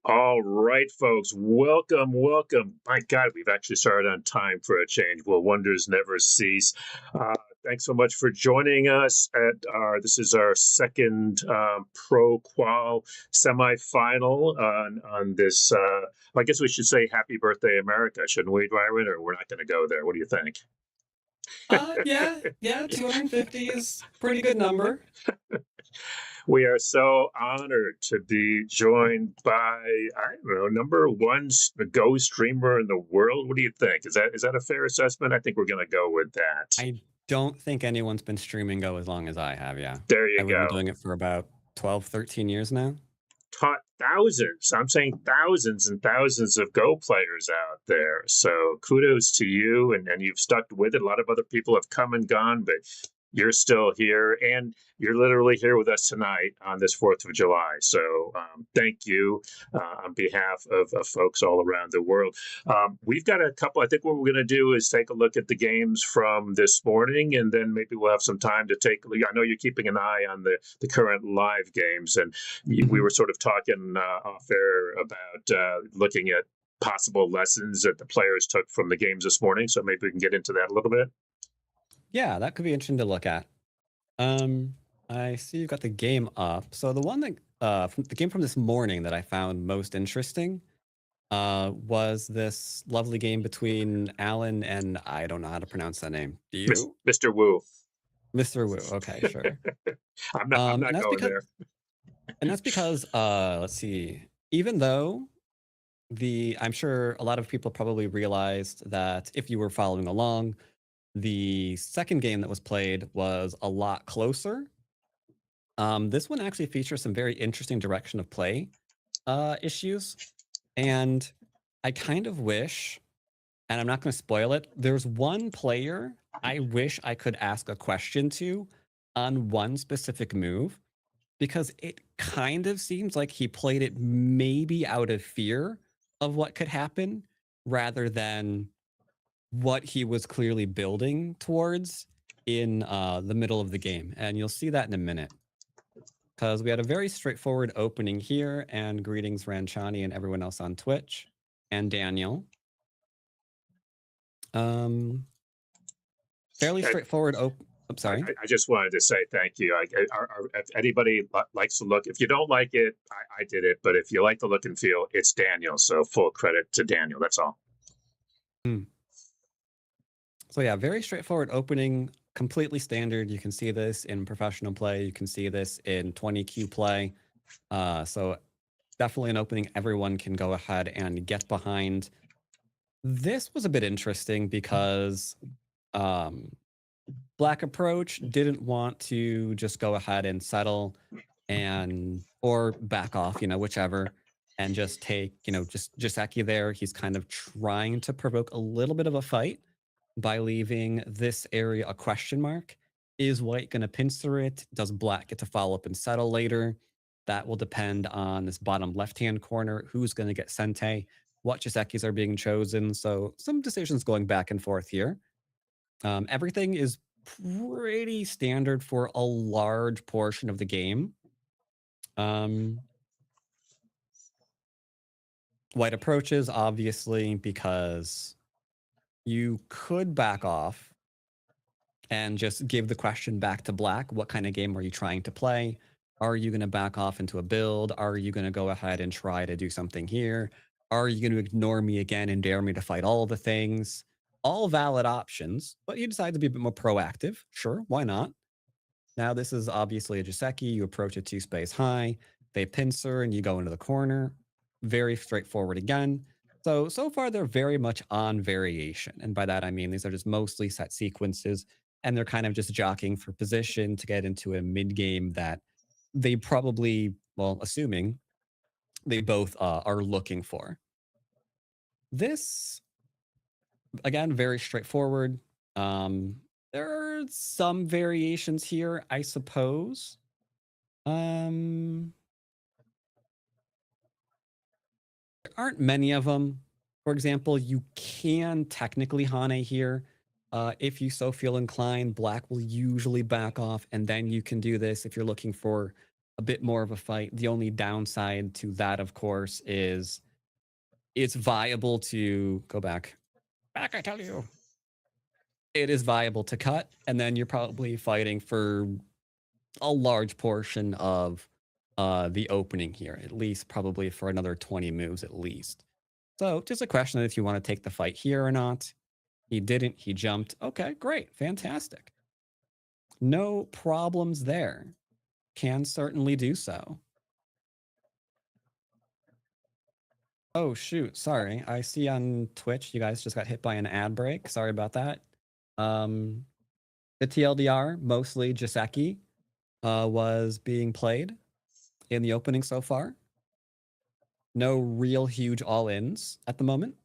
All right, folks, welcome, welcome. My God, we've actually started on time for a change. Well, wonders never cease. Uh, Thanks so much for joining us at this is our second Pro Qual semifinal on this. I guess we should say Happy Birthday, America, shouldn't we, Dwyrin? Or we're not going to go there. What do you think? Yeah, 250 is pretty good number. We are so honored to be joined by, I don't know, number one Go streamer in the world. What do you think? Is that a fair assessment? I think we're going to go with that. I don't think anyone's been streaming Go as long as I have, yeah. There you We've been go. doing it for about 12, 13 years now. Taught thousands. I'm saying thousands and thousands of Go players out there. So kudos to you, and you've stuck with it. A lot of other people have come and gone, but you're still here, and you're literally here with us tonight on this 4th of July. So thank you on behalf of folks all around the world. We've got a couple. I think what we're going to do is take a look at the games from this morning, and then maybe we'll have some time to take. I know you're keeping an eye on the current live games, and we were sort of talking off air about looking at possible lessons that the players took from the games this morning. So maybe we can get into that a little bit. Yeah, that could be interesting to look at. I see you've got the game up. So the one that from the game from this morning that I found most interesting was this lovely game between Alan and I don't know how to pronounce that name. Do you? Mr. Wu. Mr. Wu. Okay, sure. I'm And not that's going because there. let's see. Even though I'm sure a lot of people probably realized that if you were following along, the second game that was played was a lot closer. This one actually features some very interesting direction of play issues, and I kind of wish, and I'm not going to spoil it. There's one player I wish I could ask a question to on one specific move because it kind of seems like he played it maybe out of fear of what could happen rather than what he was clearly building towards in the middle of the game. And you'll see that in a minute because we had a very straightforward opening here. And greetings, Ranchani and everyone else on Twitch and Daniel. Fairly straightforward. I'm sorry. I just wanted to say thank you. If anybody likes to look, if you don't like it, I did it. But if you like the look and feel, it's Daniel. So full credit to Daniel. That's all. So yeah, very straightforward opening, completely standard. You can see this in professional play. You can see this in 20Q play. So definitely an opening everyone can go ahead and get behind. This was a bit interesting because Black Approach didn't want to just go ahead and settle or back off, whichever, and just take, just Jaceki there. He's kind of trying to provoke a little bit of a fight by leaving this area a question mark. Is white going to pincer it? Does black get to follow up and settle later? That will depend on this bottom left-hand corner. Who's going to get Sente? What Jisekis are being chosen? So some decisions going back and forth here. Everything is pretty standard for a large portion of the game. White approaches, obviously, because you could back off and just give the question back to black. What kind of game are you trying to play? Are you going to back off into a build? Are you going to go ahead and try to do something here? Are you going to ignore me again and dare me to fight all the things? All valid options, but you decide to be a bit more proactive. Sure, why not? Now, this is obviously a Jaceki. You approach it 2 space high. They pincer and you go into the corner. Very straightforward again. So far, they're very much on variation. And by that, I mean these are just mostly set sequences. And they're kind of just jockeying for position to get into a mid game that they probably, well, assuming they both are looking for. This, again, very straightforward. There are some variations here, I suppose. There aren't many of them. For example, you can technically Hane here. If you so feel inclined, black will usually back off, and then you can do this if you're looking for a bit more of a fight. The only downside to that, of course, is it's viable to go back. Back, I tell you. It is viable to cut, and then you're probably fighting for a large portion of the opening here, at least probably for another 20 moves at least. So just a question of if you want to take the fight here or not. He didn't, he jumped. Okay, great, fantastic. No problems there. Can certainly do so. Oh, shoot. Sorry. I see on Twitch you guys just got hit by an ad break. Sorry about that. The TLDR, mostly Joseki, was being played in the opening so far. No real huge all-ins at the moment.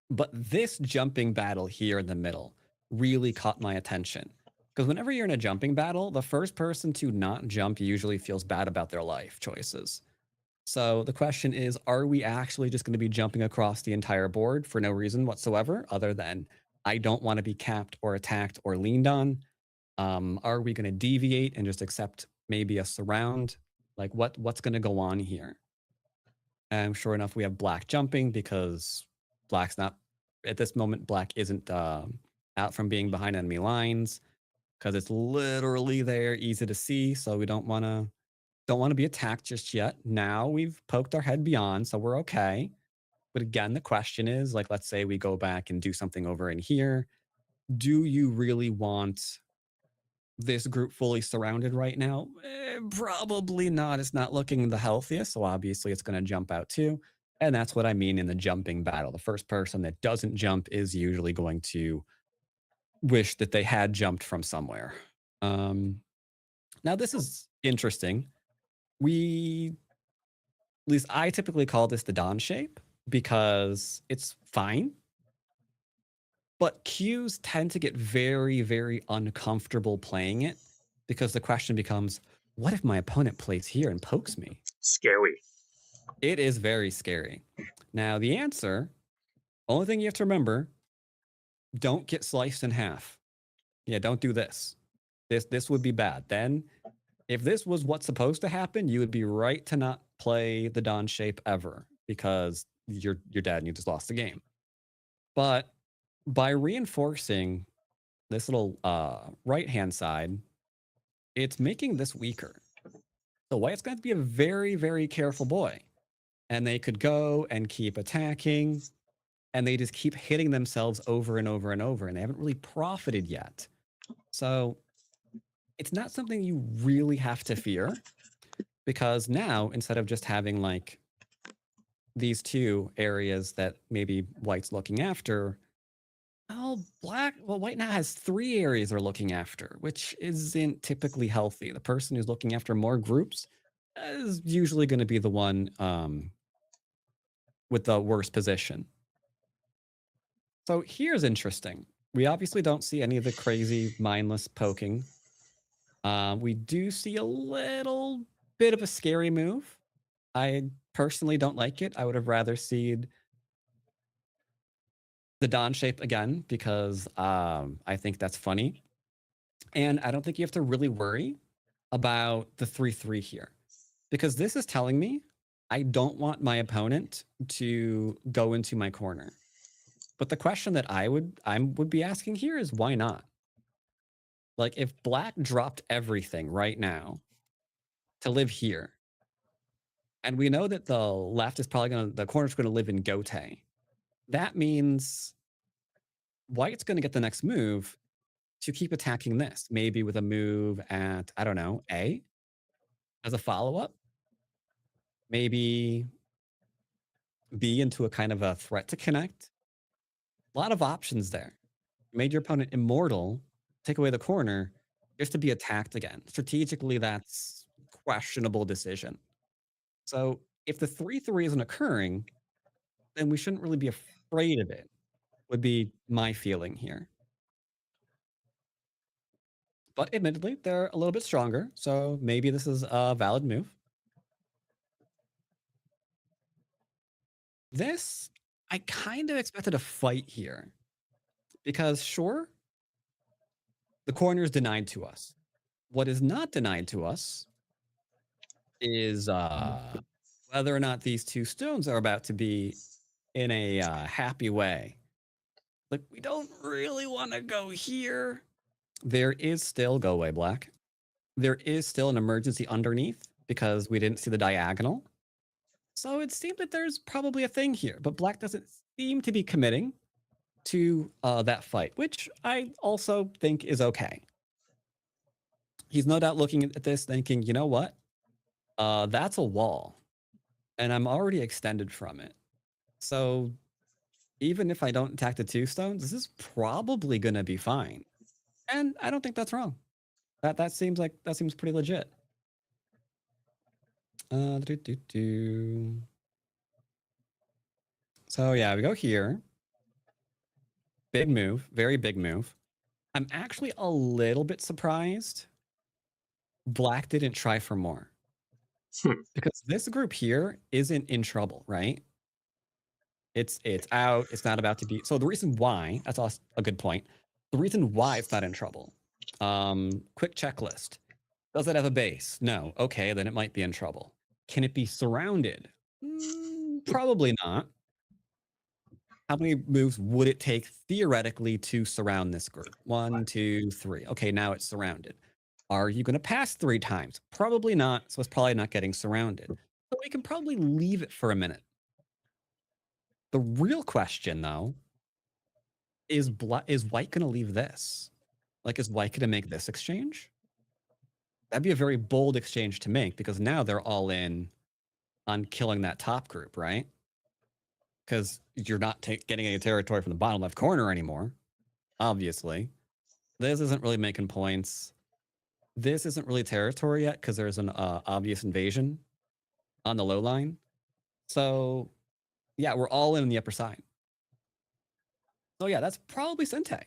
But this jumping battle here in the middle really caught my attention. Because whenever you're in a jumping battle, the first person to not jump usually feels bad about their life choices. So the question is, are we actually just going to be jumping across the entire board for no reason whatsoever, other than I don't want to be capped or attacked or leaned on? Are we going to deviate and just accept maybe a surround? Like what's going to go on here? And sure enough, we have black jumping because black's not at this moment. Black isn't out from being behind enemy lines because it's literally there, easy to see. So we don't want to be attacked just yet. Now we've poked our head beyond, so we're okay. But again, the question is, like, let's say we go back and do something over in here. Do you really want this group fully surrounded right now? Probably not. It's not looking the healthiest, so obviously it's going to jump out too. And that's what I mean in the jumping battle. The first person that doesn't jump is usually going to wish that they had jumped from somewhere. Now, this is interesting. At least I typically call this the Don shape because it's fine. But Qs tend to get very, very uncomfortable playing it because the question becomes, what if my opponent plays here and pokes me? Scary. It is very scary. Now, the answer, only thing you have to remember, don't get sliced in half. Yeah, don't do this. This would be bad. Then, if this was what's supposed to happen, you would be right to not play the Don shape ever because you're dead and you just lost the game. But by reinforcing this little right-hand side, it's making this weaker. So White's going to be a very, very careful boy. And they could go and keep attacking, and they just keep hitting themselves over and over and over, and they haven't really profited yet. So it's not something you really have to fear, because now, instead of just having like these two areas that maybe White's looking after, White now has 3 areas they're looking after, which isn't typically healthy. The person who's looking after more groups is usually going to be the one with the worst position. So here's interesting. We obviously don't see any of the crazy mindless poking. We do see a little bit of a scary move. I personally don't like it. I would have rather seen the Don shape again because I think that's funny. And I don't think you have to really worry about the 3-3 here because this is telling me I don't want my opponent to go into my corner. But the question that I would be asking here is why not? Like if black dropped everything right now to live here, and we know that the left is probably the corner's going to live in Gote, that means white's going to get the next move to keep attacking this, maybe with a move at, I don't know, A as a follow-up, maybe B into a kind of a threat to connect. A lot of options there. Made your opponent immortal, take away the corner, just to be attacked again. Strategically, that's questionable decision. So if the 3-3 isn't occurring, then we shouldn't really be afraid of it, would be my feeling here. But admittedly, they're a little bit stronger, so maybe this is a valid move. This, I kind of expected a fight here. Because sure, the corner is denied to us. What is not denied to us is whether or not these two stones are about to be in a happy way. Like, we don't really want to go here. There is still, go away, Black. There is still an emergency underneath because we didn't see the diagonal. So it seems that there's probably a thing here, but Black doesn't seem to be committing to that fight, which I also think is okay. He's no doubt looking at this thinking, you know what? That's a wall, and I'm already extended from it. So even if I don't attack the two stones, this is probably going to be fine. And I don't think that's wrong. That seems pretty legit. So yeah, we go here. Big move, very big move. I'm actually a little bit surprised Black didn't try for more. Because this group here isn't in trouble, right? It's out. It's not about to be. So the reason why, that's also a good point. The reason why it's not in trouble. Quick checklist. Does it have a base? No. Okay, then it might be in trouble. Can it be surrounded? Probably not. How many moves would it take theoretically to surround this group? 1, 2, 3. Okay, now it's surrounded. Are you going to pass 3 times? Probably not. So it's probably not getting surrounded. So we can probably leave it for a minute. The real question, though, is White going to leave this? Like, is White going to make this exchange? That'd be a very bold exchange to make because now they're all in on killing that top group, right? Because you're not getting any territory from the bottom left corner anymore, obviously. This isn't really making points. This isn't really territory yet because there's an obvious invasion on the low line. So, yeah, we're all in the upper side. So, yeah, that's probably Sente.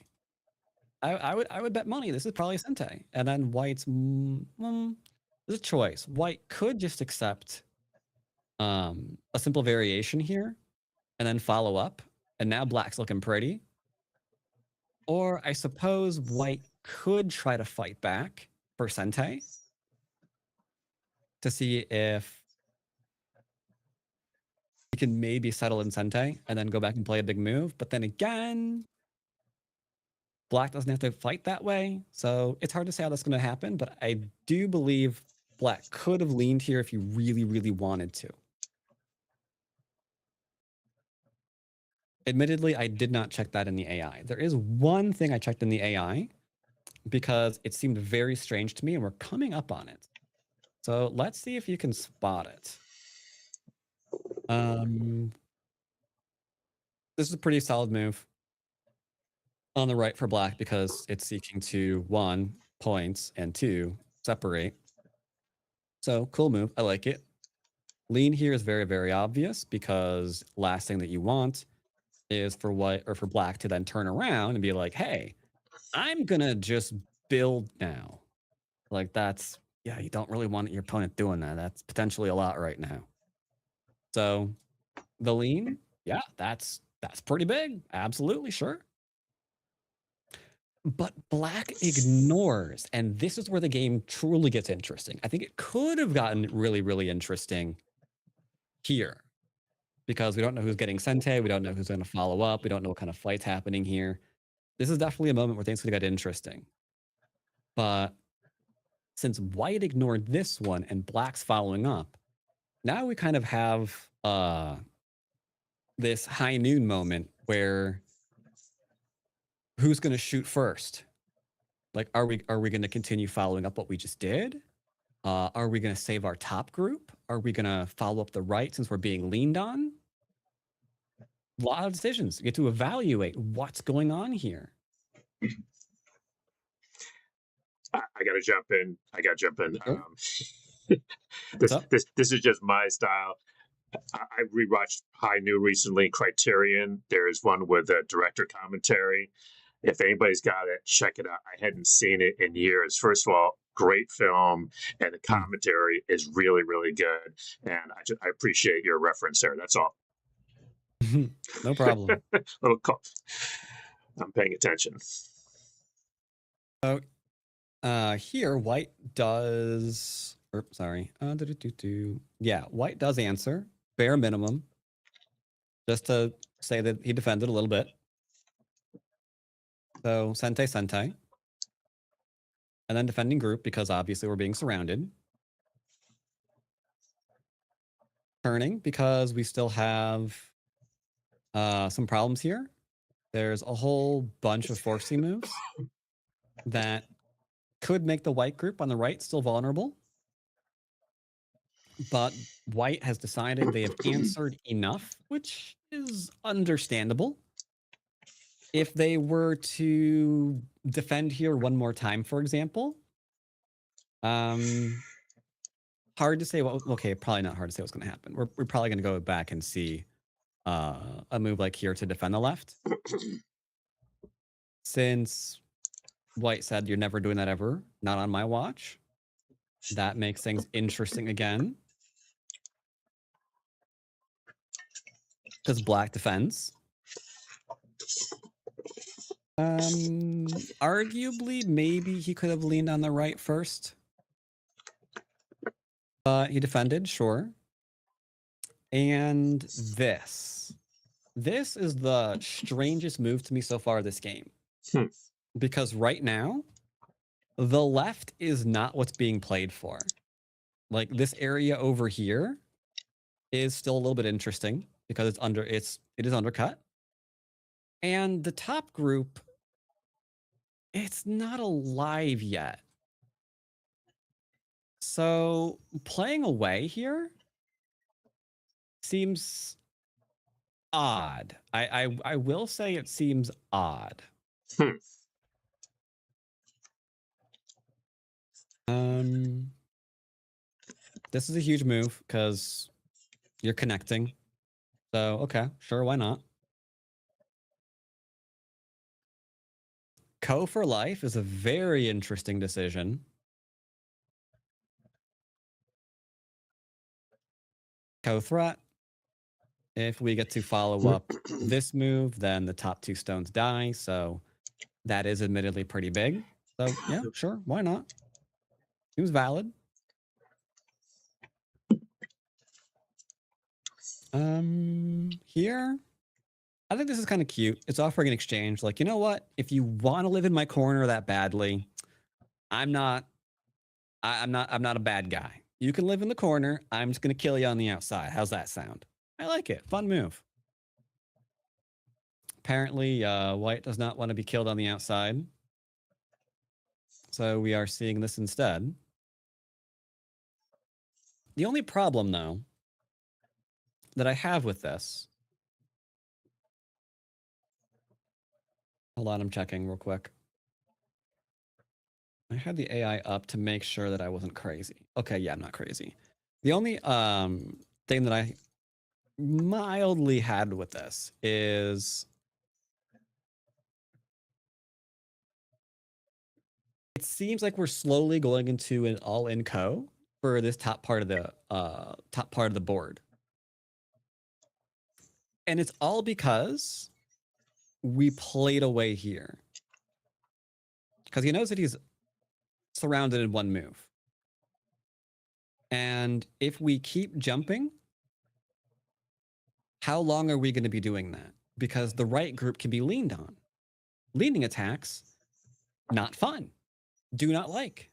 I would bet money this is probably Sente. And then White's there's a choice. White could just accept a simple variation here and then follow up. And now Black's looking pretty. Or I suppose White could try to fight back for Sente to see if he can maybe settle in Sente and then go back and play a big move. But then again, Black doesn't have to fight that way. So it's hard to say how that's going to happen. But I do believe Black could have leaned here if he really, really wanted to. Admittedly, I did not check that in the AI. There is one thing I checked in the AI because it seemed very strange to me and we're coming up on it. So let's see if you can spot it. This is a pretty solid move on the right for Black because it's seeking to 1, points, and 2, separate. So cool move. I like it. Lean here is very, very obvious because last thing that you want is for White or for Black to then turn around and be like, hey, I'm gonna just build now. Like that's, yeah, you don't really want your opponent doing that. That's potentially a lot right now. So the lean, yeah, that's pretty big. Absolutely, sure. But Black ignores, and this is where the game truly gets interesting. I think it could have gotten really, really interesting here because we don't know who's getting Sente. We don't know who's going to follow up. We don't know what kind of fight's happening here. This is definitely a moment where things could get interesting. But since White ignored this one and Black's following up, now we kind of have this high noon moment where who's going to shoot first? Like, are we going to continue following up what we just did? Are we going to save our top group? Are we going to follow up the right since we're being leaned on? A lot of decisions. You get to evaluate what's going on here. I got to jump in. Sure. This is just my style. I rewatched High Noon recently, Criterion. There's one with a director commentary. If anybody's got it, check it out. I hadn't seen it in years. First of all, great film, and the commentary is really, really good. And I appreciate your reference there. That's all. No problem. Little call. I'm paying attention. So Here, white does. Sorry. Yeah, white does answer bare minimum, just to say that he defended a little bit. So sente sente, and then defending group because obviously we're being surrounded. Turning because we still have some problems here. There's a whole bunch of forcing moves that could make the white group on the right still vulnerable. But white has decided they have answered enough, which is understandable. If they were to defend here one more time, for example, hard to say what. Okay, probably not hard to say what's going to happen. We're probably going to go back and see a move like here to defend the left. Since white said you're never doing that ever, not on my watch, that makes things interesting again. Because black defends. Arguably, maybe he could have leaned on the right first. But he defended, sure. And this is the strangest move to me so far this game. Because right now, the left is not what's being played for. Like this area over here is still a little bit interesting because it is undercut. And the top group, it's not alive yet. So playing away here seems odd. I will say it seems odd. This is a huge move because you're connecting. So okay, sure, why not? Ko for life is a very interesting decision. Ko threat. If we get to follow up this move, then the top two stones die. So that is admittedly pretty big. So yeah, sure, why not? Seems valid. Here, I think this is kind of cute. It's offering an exchange. Like, you know what? If you want to live in my corner that badly, I'm not a bad guy. You can live in the corner. I'm just gonna kill you on the outside. How's that sound? I like it. Fun move. Apparently, white does not want to be killed on the outside. So we are seeing this instead. The only problem, though, that I have with this. Hold on, I'm checking real quick. I had the AI up to make sure that I wasn't crazy. Okay, yeah, I'm not crazy. The only thing that I mildly had with this is it seems like we're slowly going into an all-in co for this top part of the board. And it's all because we played away here. Because he knows that he's surrounded in one move. And if we keep jumping, how long are we going to be doing that? Because the right group can be leaned on. Leaning attacks, not fun. Do not like.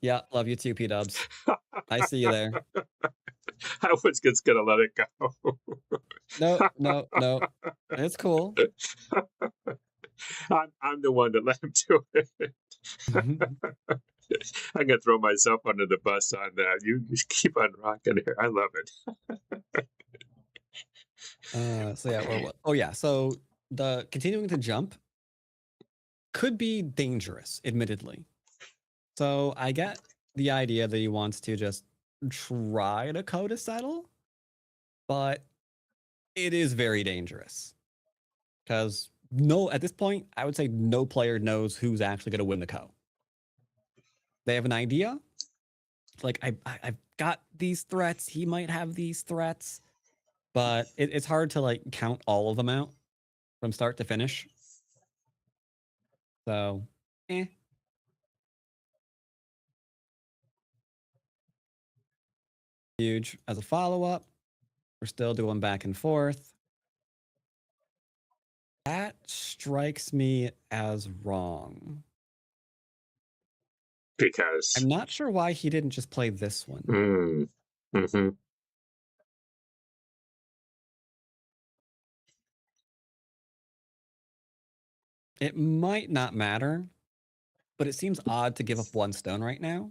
Yeah, love you too, P-dubs. I see you there. I was just going to let it go. No. It's cool. I'm the one that let him do it. I'm going to throw myself under the bus on that. You just keep on rocking here. I love it. So yeah, so the continuing to jump could be dangerous, admittedly. So I get the idea that he wants to just try to code a settle, but it is very dangerous. Because at this point, I would say no player knows who's actually going to win the co. They have an idea. Like, I've got these threats. He might have these threats. But it's hard to, like, count all of them out from start to finish. So Eh. Huge as a follow-up. We're still doing back and forth. That strikes me as wrong. Because I'm not sure why he didn't just play this one. mm-hmm. It might not matter, but it seems odd to give up 1 stone right now.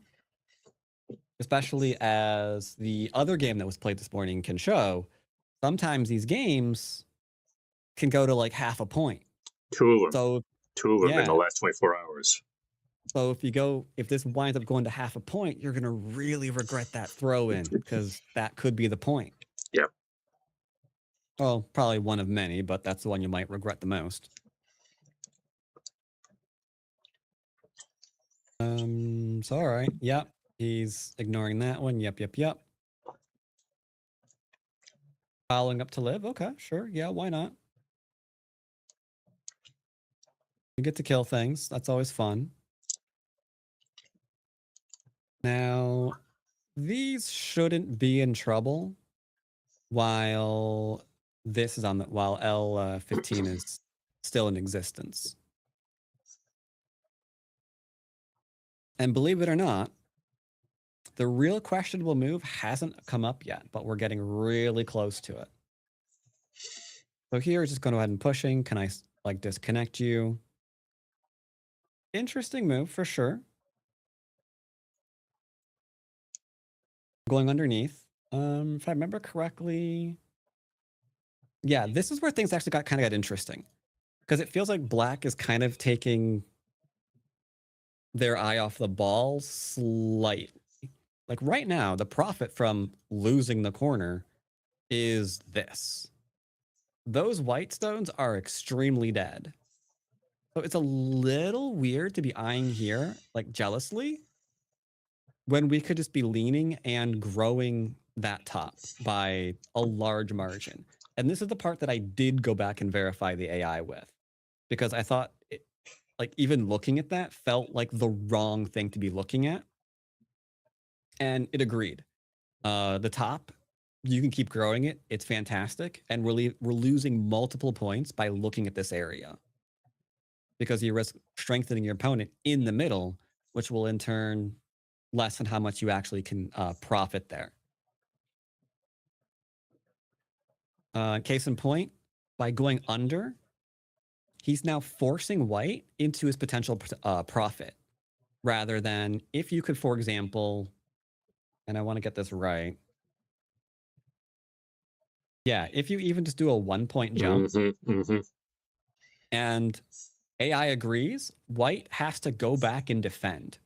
Especially as the other game that was played this morning can show, sometimes these games can go to like half a point. Two of them. So Two of them in the yeah. last 24 hours. So if this winds up going to half a point, you're going to really regret that throw in because that could be the point. Yep. Well, probably one of many, but that's the one you might regret the most. So all right. Yep. He's ignoring that one. Yep. Following up to live. Okay, sure. Yeah, why not? You get to kill things. That's always fun. Now, these shouldn't be in trouble while this is on the while L15 is still in existence. And believe it or not, the real questionable move hasn't come up yet, but we're getting really close to it. So here, just going ahead and pushing. Can I like disconnect you? Interesting move for sure. Going underneath. If I remember correctly, yeah, this is where things actually got interesting because it feels like black is kind of taking their eye off the ball slightly. Like right now, the profit from losing the corner is this. Those white stones are extremely dead. So it's a little weird to be eyeing here, like jealously, when we could just be leaning and growing that top by a large margin. And this is the part that I did go back and verify the AI with, because I thought, like, even looking at that felt like the wrong thing to be looking at. And it agreed. The top, you can keep growing it. It's fantastic. And we're losing multiple points by looking at this area because you risk strengthening your opponent in the middle, which will in turn lessen how much you actually can profit there. Case in point, by going under, he's now forcing white into his potential profit rather than if you could, for example, and I want to get this right. Yeah, if you even just do a 1-point jump and AI agrees, white has to go back and defend.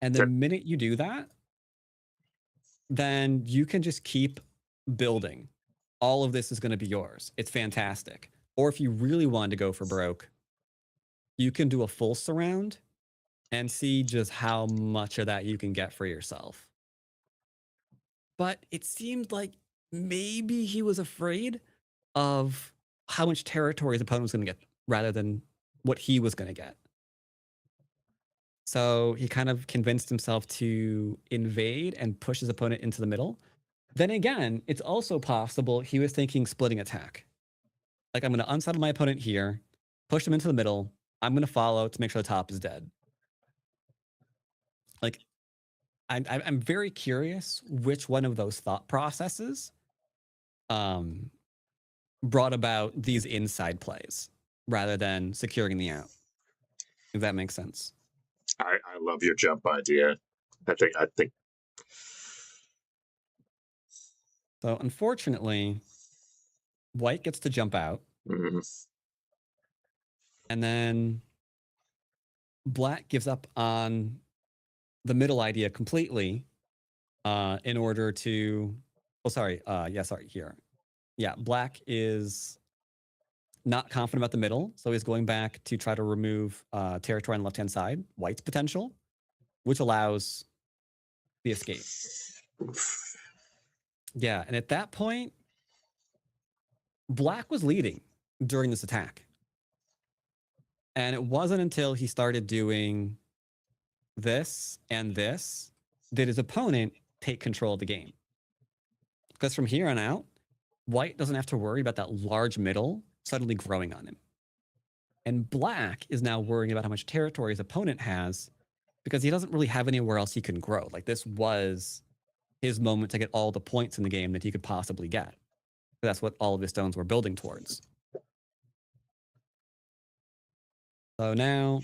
And the minute you do that, then you can just keep building. All of this is going to be yours. It's fantastic. Or if you really wanted to go for broke, you can do a full surround and see just how much of that you can get for yourself. But it seemed like maybe he was afraid of how much territory his opponent was going to get rather than what he was going to get. So he kind of convinced himself to invade and push his opponent into the middle. Then again, it's also possible he was thinking splitting attack. Like, I'm going to unsettle my opponent here, push him into the middle. I'm going to follow to make sure the top is dead. Like, I'm very curious which one of those thought processes brought about these inside plays rather than securing the out. If that makes sense. I love your jump idea. I think. So unfortunately, white gets to jump out. And then black gives up on the middle idea completely in order to... Oh, sorry. Here. Yeah, black is not confident about the middle, so he's going back to try to remove territory on the left-hand side, white's potential, which allows the escape. Yeah, and at that point, black was leading during this attack. And it wasn't until he started doing this and this did his opponent take control of the game. Because from here on out, white doesn't have to worry about that large middle suddenly growing on him. And black is now worrying about how much territory his opponent has because he doesn't really have anywhere else he can grow. Like, this was his moment to get all the points in the game that he could possibly get. That's what all of his stones were building towards. So now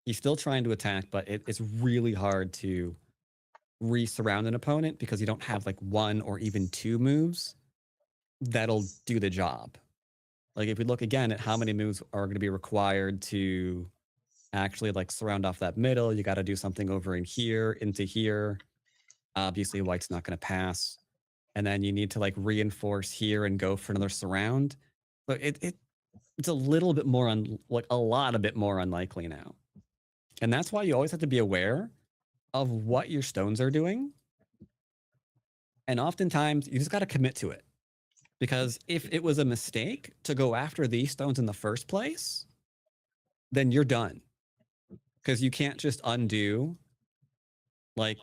he's still trying to attack, but it's really hard to re-surround an opponent because you don't have like one or even two moves that'll do the job. Like, if we look again at how many moves are going to be required to actually like surround off that middle, you got to do something over in here, into here. Obviously, white's not going to pass. And then you need to like reinforce here and go for another surround. But it's a little bit more like a lot a bit more unlikely now. And that's why you always have to be aware of what your stones are doing. And oftentimes you just got to commit to it. Because if it was a mistake to go after these stones in the first place, then you're done. Because you can't just undo like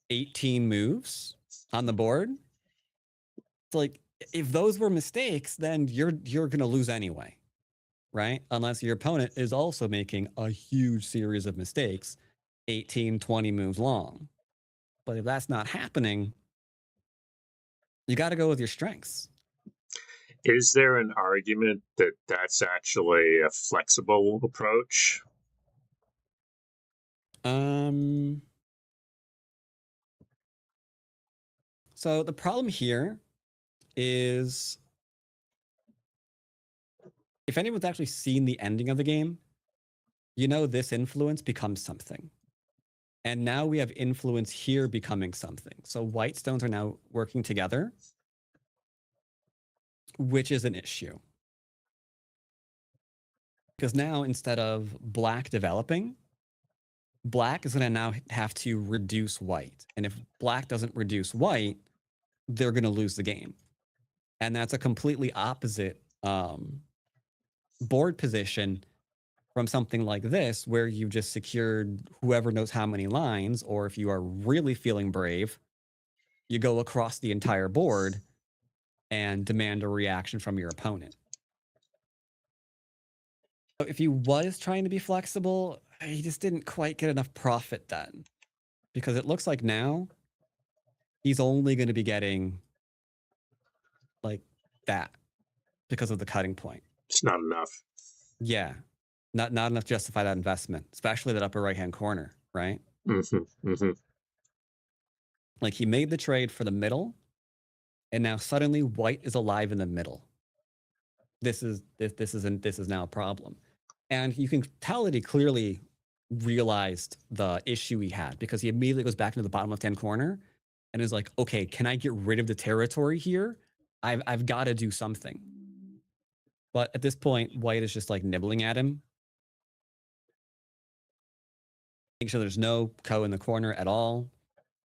18 moves on the board. It's like, if those were mistakes, then you're going to lose anyway, right? Unless your opponent is also making a huge series of mistakes, 18, 20 moves long. But if that's not happening, you got to go with your strengths. Is there an argument that that's actually a flexible approach? So the problem here is, if anyone's actually seen the ending of the game, you know this influence becomes something. And now we have influence here becoming something. So white stones are now working together, which is an issue. Because now, instead of black developing, black is going to now have to reduce white. And if black doesn't reduce white, they're going to lose the game. And that's a completely opposite board position from something like this, where you've just secured whoever knows how many lines, or if you are really feeling brave, you go across the entire board and demand a reaction from your opponent. So if he was trying to be flexible, he just didn't quite get enough profit then. Because it looks like now he's only going to be getting like that because of the cutting point. It's not enough. Yeah. Not enough to justify that investment, especially that upper right-hand corner, right? Mm-hmm, mm-hmm. Like, he made the trade for the middle, and now suddenly white is alive in the middle. This is now a problem. And you can tell that he clearly realized the issue he had, because he immediately goes back into the bottom left-hand corner and is like, okay, can I get rid of the territory here? I've got to do something. But at this point, white is just like nibbling at him. Make sure there's no Qiyou in the corner at all.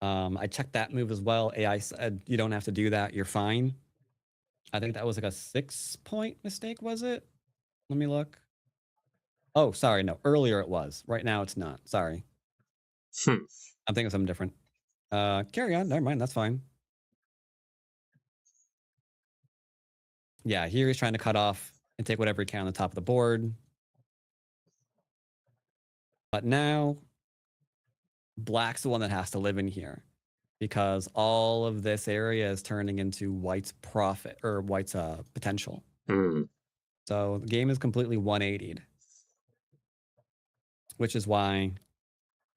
I checked that move as well. AI said, you don't have to do that. You're fine. I think that was like a 6-point mistake, was it? Let me look. Oh, sorry. No, earlier it was. Right now it's not. Sorry. I'm thinking of something different. Carry on. Never mind. That's fine. Yeah, here he's trying to cut off and take whatever he can on the top of the board. But now black's the one that has to live in here, because all of this area is turning into white's profit, or white's potential. So the game is completely 180'd, which is why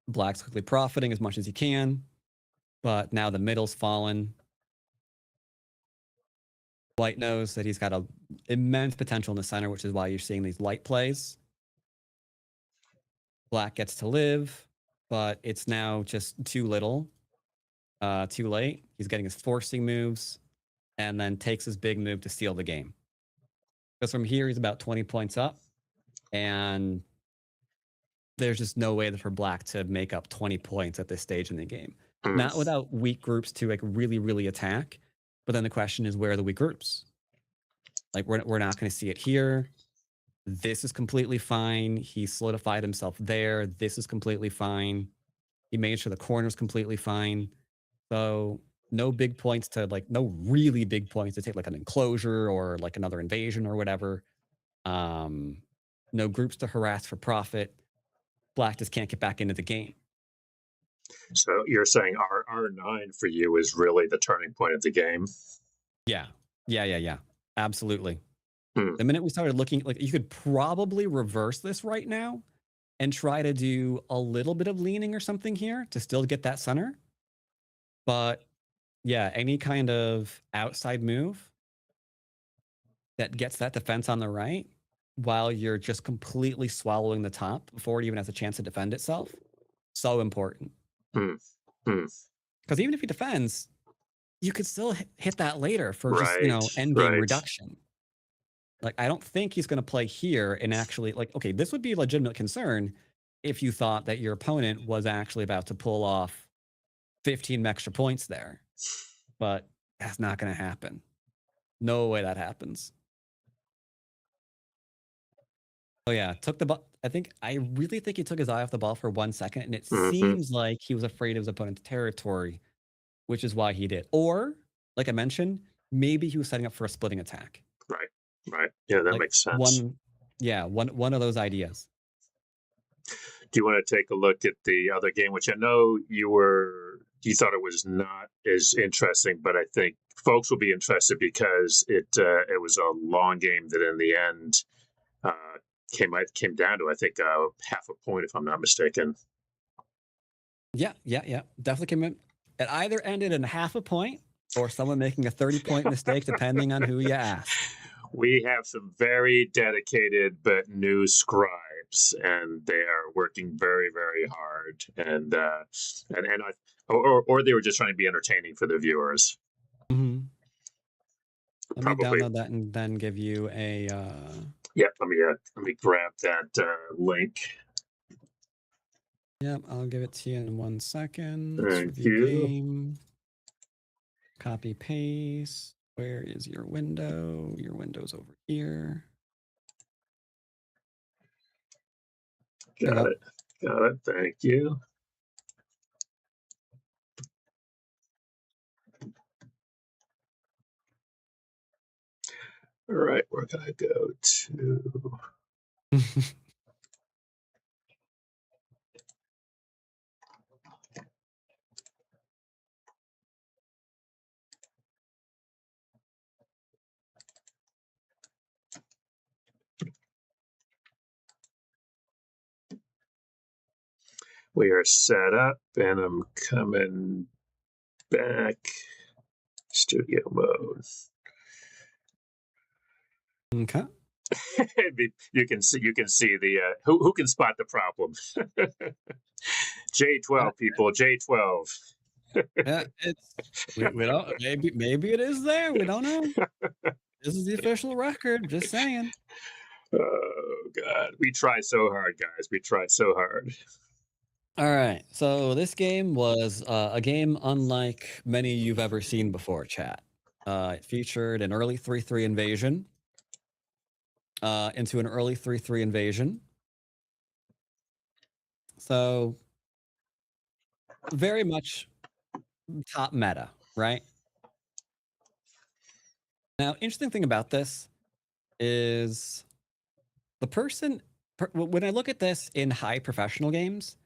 black's quickly profiting as much as he can. But now the middle's fallen. White knows that he's got an immense potential in the center, which is why you're seeing these light plays. Black gets to live, but it's now just too little, too late. He's getting his forcing moves and then takes his big move to steal the game. Because from here, he's about 20 points up, and there's just no way for black to make up 20 points at this stage in the game. Not without weak groups to like really, really attack. But then the question is, where are the weak groups? Like, we're not going to see it here. This is completely fine. He solidified himself there. This is completely fine. He made sure the corner's completely fine. So no big points to like, no really big points to take like an enclosure or like another invasion or whatever. No groups to harass for profit. Black just can't get back into the game. So you're saying R9 for you is really the turning point of the game? Yeah. Yeah. Absolutely. Hmm. The minute we started looking, like you could probably reverse this right now and try to do a little bit of leaning or something here to still get that center. But yeah, any kind of outside move that gets that defense on the right while you're just completely swallowing the top before it even has a chance to defend itself, so important. Hmm. Hmm. Because even if he defends, you could still hit that later for just, Right. end game Right. reduction. Like, I don't think he's going to play here and actually, like, okay, this would be a legitimate concern if you thought that your opponent was actually about to pull off 15 extra points there. But that's not going to happen. No way that happens. Oh, yeah. Took the ball. I really think he took his eye off the ball for 1 second, and it seems like he was afraid of his opponent's territory, which is why he did. Or, like I mentioned, maybe he was setting up for a splitting attack. Right. Right. Yeah, that Like makes sense. one of those ideas. Do you want to take a look at the other game, which I know you thought it was not as interesting, but I think folks will be interested because it was a long game that in the end came down to, I think, half a point, if I'm not mistaken. Yeah. Definitely came in. It either ended in half a point or someone making a 30-point mistake, depending on who you ask. We have some very dedicated but new scribes, and they are working very, very hard. And or they were just trying to be entertaining for the viewers. Mm-hmm. Let me Probably. download that and then give you a. Yeah, let me grab that link. Yep, I'll give it to you in 1 second. Thank Review you. game. Copy paste. Where is your window? Your window's over here. Got it. Thank you. All right, we're gonna go to. We are set up, and I'm coming back. Studio mode. Okay. You can see the who can spot the problem. J12 people, J12. Yeah, we don't, maybe it is there. We don't know. This is the official record. Just saying. Oh God, we try so hard, guys. We try so hard. All right, so this game was a game unlike many you've ever seen before, chat. It featured an early 3-3 invasion into an early 3-3 invasion. So very much top meta, right? Now, interesting thing about this is the person, when I look at this in high professional games,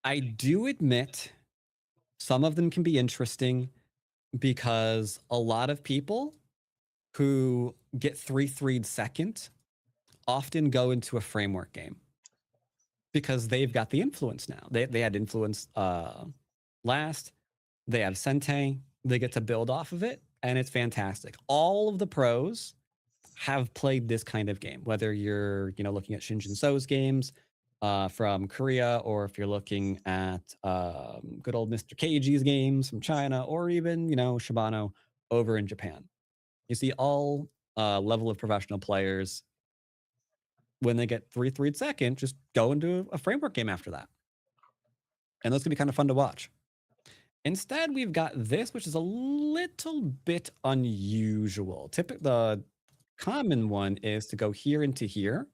I do admit some of them can be interesting because a lot of people who get 3-3'd second often go into a framework game because they've got the influence now. They had influence last. They have Sente. They get to build off of it, and it's fantastic. All of the pros have played this kind of game, whether you're looking at Shinjin So's games from Korea, or if you're looking at good old Mr. Keiji's games from China, or even Shibano over in Japan. You see all level of professional players, when they get 3-3'd second, just go into a framework game after that. And those can be kind of fun to watch. Instead, we've got this, which is a little bit unusual. The common one is to go here into here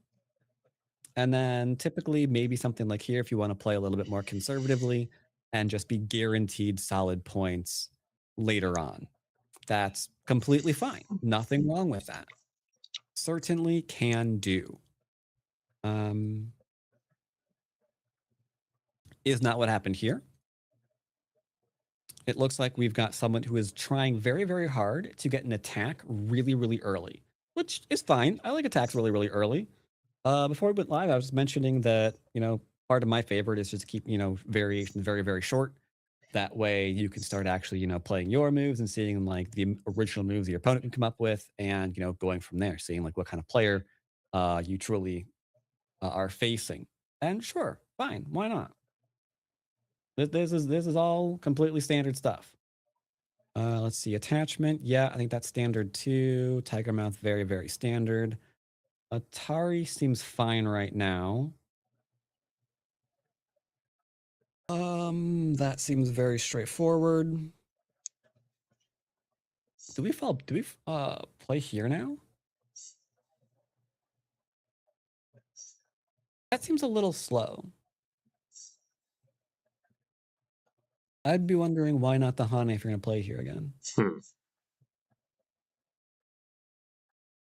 And then typically maybe something like here if you want to play a little bit more conservatively and just be guaranteed solid points later on. That's completely fine. Nothing wrong with that. Certainly can do. Um, is not what happened here. It looks like we've got someone who is trying very, very hard to get an attack really, really early, which is fine. I like attacks really, really early. Before we went live, I was mentioning that, part of my favorite is just to keep, variations very, very short. That way you can start actually, playing your moves and seeing like the original moves your opponent can come up with and, going from there, seeing like what kind of player you truly are facing. And sure, fine, why not? This is all completely standard stuff. Let's see, attachment. Yeah, I think that's standard too. Tiger mouth, very, very standard. Atari seems fine right now. That seems very straightforward. Do we play here now? That seems a little slow. I'd be wondering why not the honey if you're gonna play here again.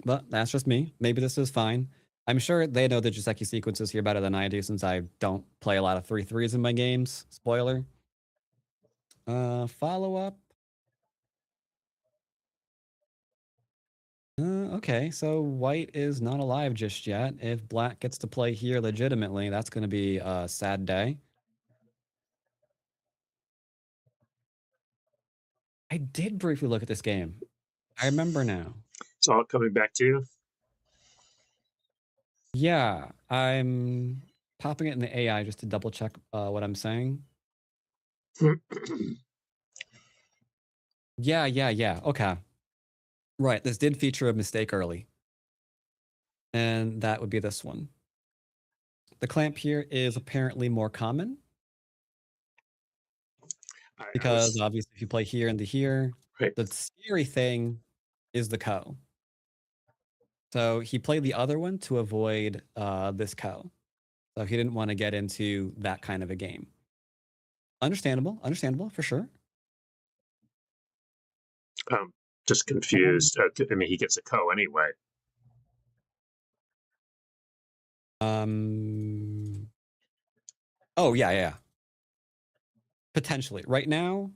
But that's just me. Maybe this is fine. I'm sure they know the Joseki sequences here better than I do since I don't play a lot of 3-3s in my games. Spoiler. Follow up. Okay, so white is not alive just yet. If black gets to play here legitimately, that's going to be a sad day. I did briefly look at this game. I remember now. It's all coming back to you. Yeah, I'm popping it in the AI just to double check what I'm saying. Yeah. Okay. Right, this did feature a mistake early. And that would be this one. The clamp here is apparently more common. Because obviously if you play here and here, right. the scary thing is the ko. So he played the other one to avoid this ko. So he didn't want to get into that kind of a game. Understandable for sure. Just confused. I mean, he gets a ko anyway. Oh yeah. Potentially. Right now,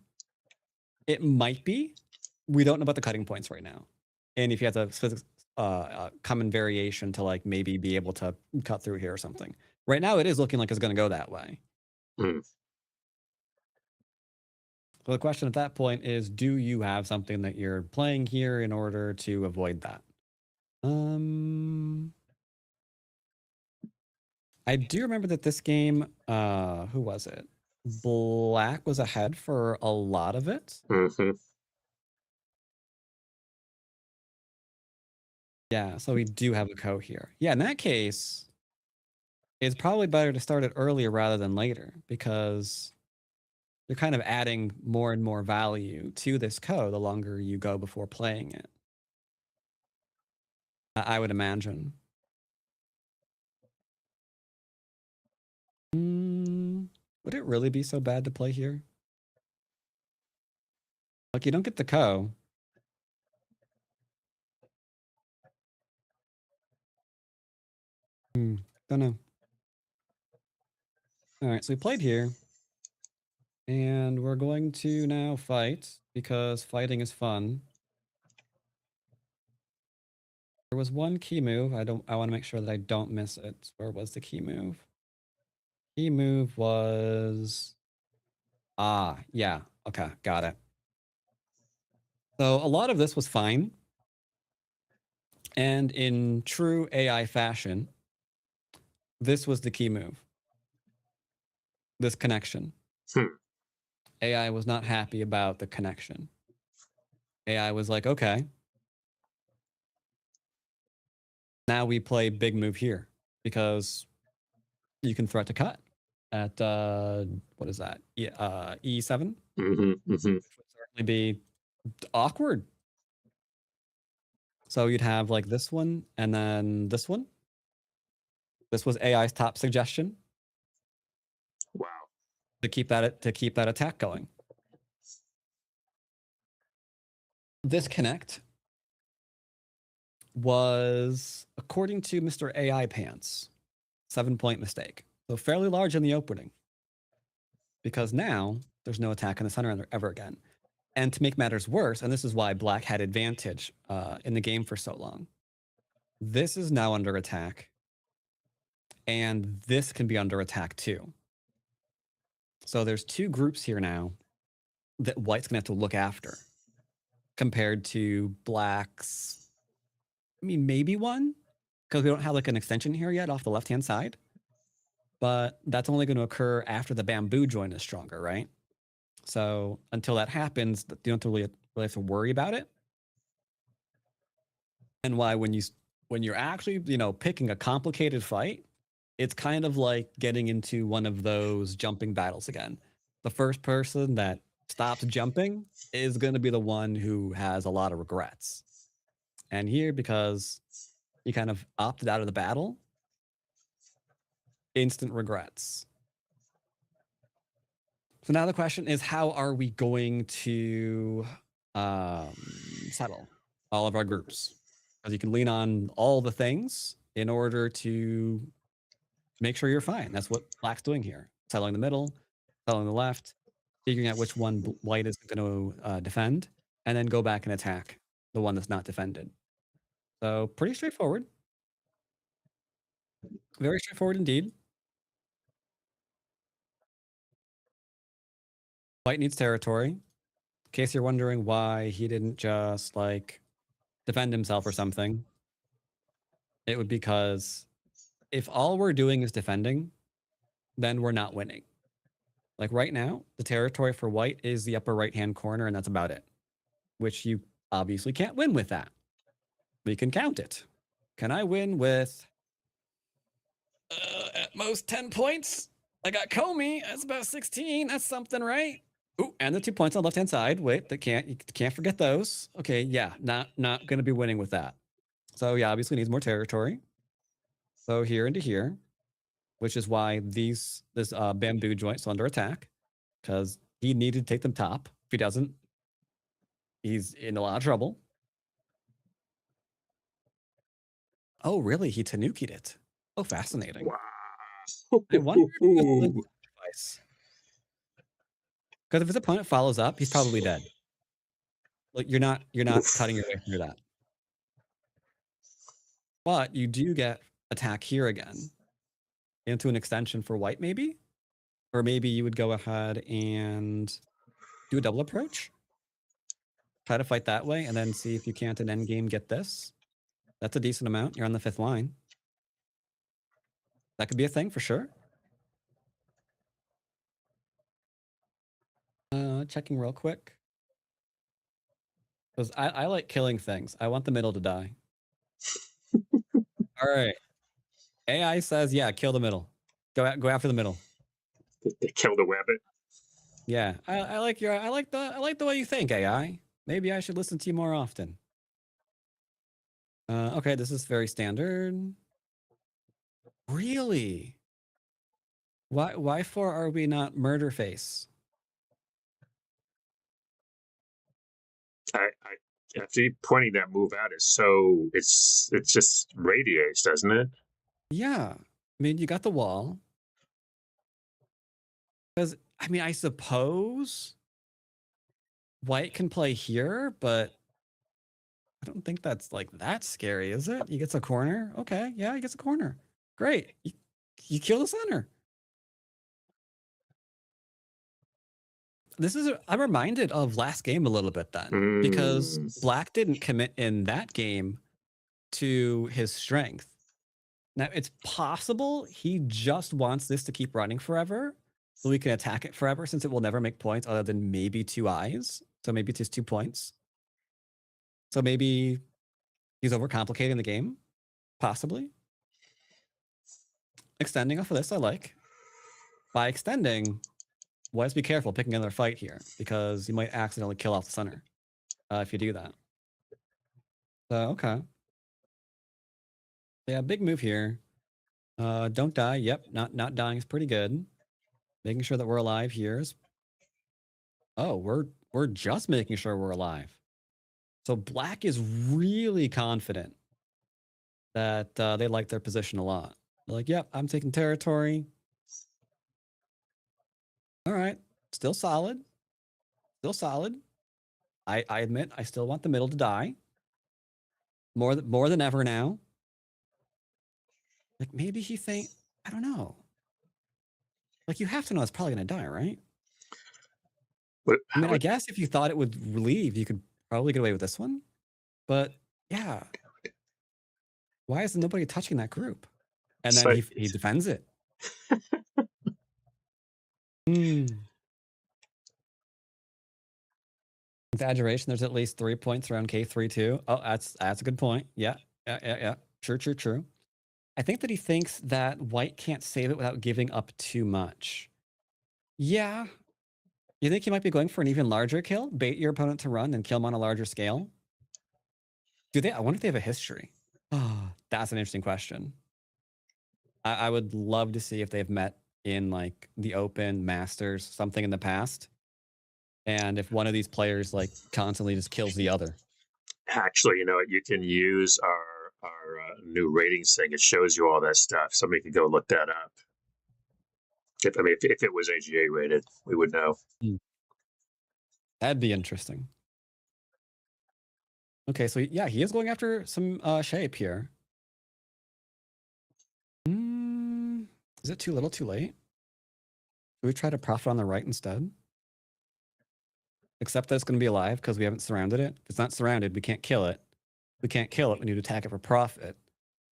it might be. We don't know about the cutting points right now. And if you have a common variation to like maybe be able to cut through here or something. Right now, it is looking like it's going to go that way. So the question at that point is, do you have something that you're playing here in order to avoid that? I do remember that this game, who was it? Black was ahead for a lot of it. Yeah, so we do have a ko here. Yeah, in that case, it's probably better to start it earlier rather than later because you're kind of adding more and more value to this ko the longer you go before playing it. I would imagine. Would it really be so bad to play here? Like, you don't get the ko. Don't know. All right, so we played here. And we're going to now fight because fighting is fun. There was one key move. I want to make sure that I don't miss it. Where was the key move? Key move was yeah. Okay, got it. So a lot of this was fine. And in true AI fashion, this was the key move. This connection. AI was not happy about the connection. AI was like, okay. Now we play big move here because you can threat to cut at what is that? E7? Which would certainly be awkward. So you'd have like this one and then this one. This was AI's top suggestion Wow. to keep that attack going. This connect was, according to Mr. AI Pants, 7-point mistake. So fairly large in the opening. Because now there's no attack in the center ever again. And to make matters worse, and this is why Black had advantage in the game for so long, this is now under attack. And this can be under attack too. So there's two groups here now that White's going to have to look after compared to Black's, I mean, maybe one, because we don't have like an extension here yet off the left-hand side. But that's only going to occur after the bamboo joint is stronger, right? So until that happens, you don't really have to worry about it. And why when you're actually, picking a complicated fight, it's kind of like getting into one of those jumping battles again. The first person that stops jumping is going to be the one who has a lot of regrets. And here, because you kind of opted out of the battle, instant regrets. So now the question is, how are we going to settle all of our groups? Because you can lean on all the things in order to make sure you're fine. That's what Black's doing here. Settling the middle, settling the left, figuring out which one White is going to defend, and then go back and attack the one that's not defended. So pretty straightforward. Very straightforward indeed. White needs territory. In case you're wondering why he didn't just defend himself or something, it would be because if all we're doing is defending, then we're not winning. Like right now, the territory for White is the upper right-hand corner, and that's about it. Which you obviously can't win with that. We can count it. Can I win with at most 10 points? I got Comey. That's about 16. That's something, right? Ooh, and the 2 points on the left-hand side. Wait, you can't forget those. Okay, yeah, not going to be winning with that. So yeah, obviously needs more territory. So here into here, which is why this bamboo joint's under attack, because he needed to take them top. If he doesn't, he's in a lot of trouble. Oh, really? He Tanuki'd it. Oh, fascinating. Wow. I wonder if because if his opponent follows up, he's probably dead. Like you're not cutting your way through that. But you do get attack here again into an extension for White, maybe? Or maybe you would go ahead and do a double approach. Try to fight that way and then see if you can't in endgame get this. That's a decent amount. You're on the 5th line. That could be a thing for sure. Checking real quick. Because I like killing things. I want the middle to die. All right. AI says, yeah, kill the middle. Go after the middle. They killed a rabbit. Yeah, I like the way you think, AI. Maybe I should listen to you more often. Okay, this is very standard. Really? Why for are we not murder face? I after you pointing that move out is so it's just radiates, doesn't it? Yeah. I mean, you got the wall. Because I mean, I suppose White can play here, but I don't think that's that scary, is it? He gets a corner. Okay, yeah, he gets a corner. Great. You kill the center. I'm reminded of last game a little bit then, because Black didn't commit in that game to his strength. Now, it's possible he just wants this to keep running forever, so we can attack it forever, since it will never make points other than maybe 2 eyes. So maybe it's just 2 points. So maybe he's overcomplicating the game, possibly. Extending off of this, I like. By extending, let's be careful picking another fight here, because you might accidentally kill off the center if you do that. So, okay. Yeah, big move here. Don't die. Yep, not dying is pretty good. Making sure that we're alive here is. Oh, we're just making sure we're alive. So black is really confident that they like their position a lot. They're like, yep, I'm taking territory. All right, still solid. Still solid. I admit I still want the middle to die. More than ever now. Like maybe he think I don't know. Like you have to know it's probably gonna die, right? But I mean, how I guess if you thought it would leave, you could probably get away with this one. But yeah, why is nobody touching that group? And then so he defends it. Hmm. Exaggeration. There's at least 3 points around K3 too. Oh, that's a good point. Yeah, yeah. True. I think that he thinks that white can't save it without giving up too much. Yeah. You think he might be going for an even larger kill? Bait your opponent to run and kill him on a larger scale? Do they? I wonder if they have a history. Oh, that's an interesting question. I would love to see if they've met in like the Open, Masters, something in the past. And if one of these players like constantly just kills the other. actually, you can use our new ratings thing. It shows you all that stuff. Somebody could go look that up. If it was AGA rated, we would know. That'd be interesting. Okay, so yeah, he is going after some shape here. Is it too little, too late? Should we try to profit on the right instead? Except that it's going to be alive because we haven't surrounded it. If it's not surrounded, we can't kill it. We can't kill it. We need to attack it for profit.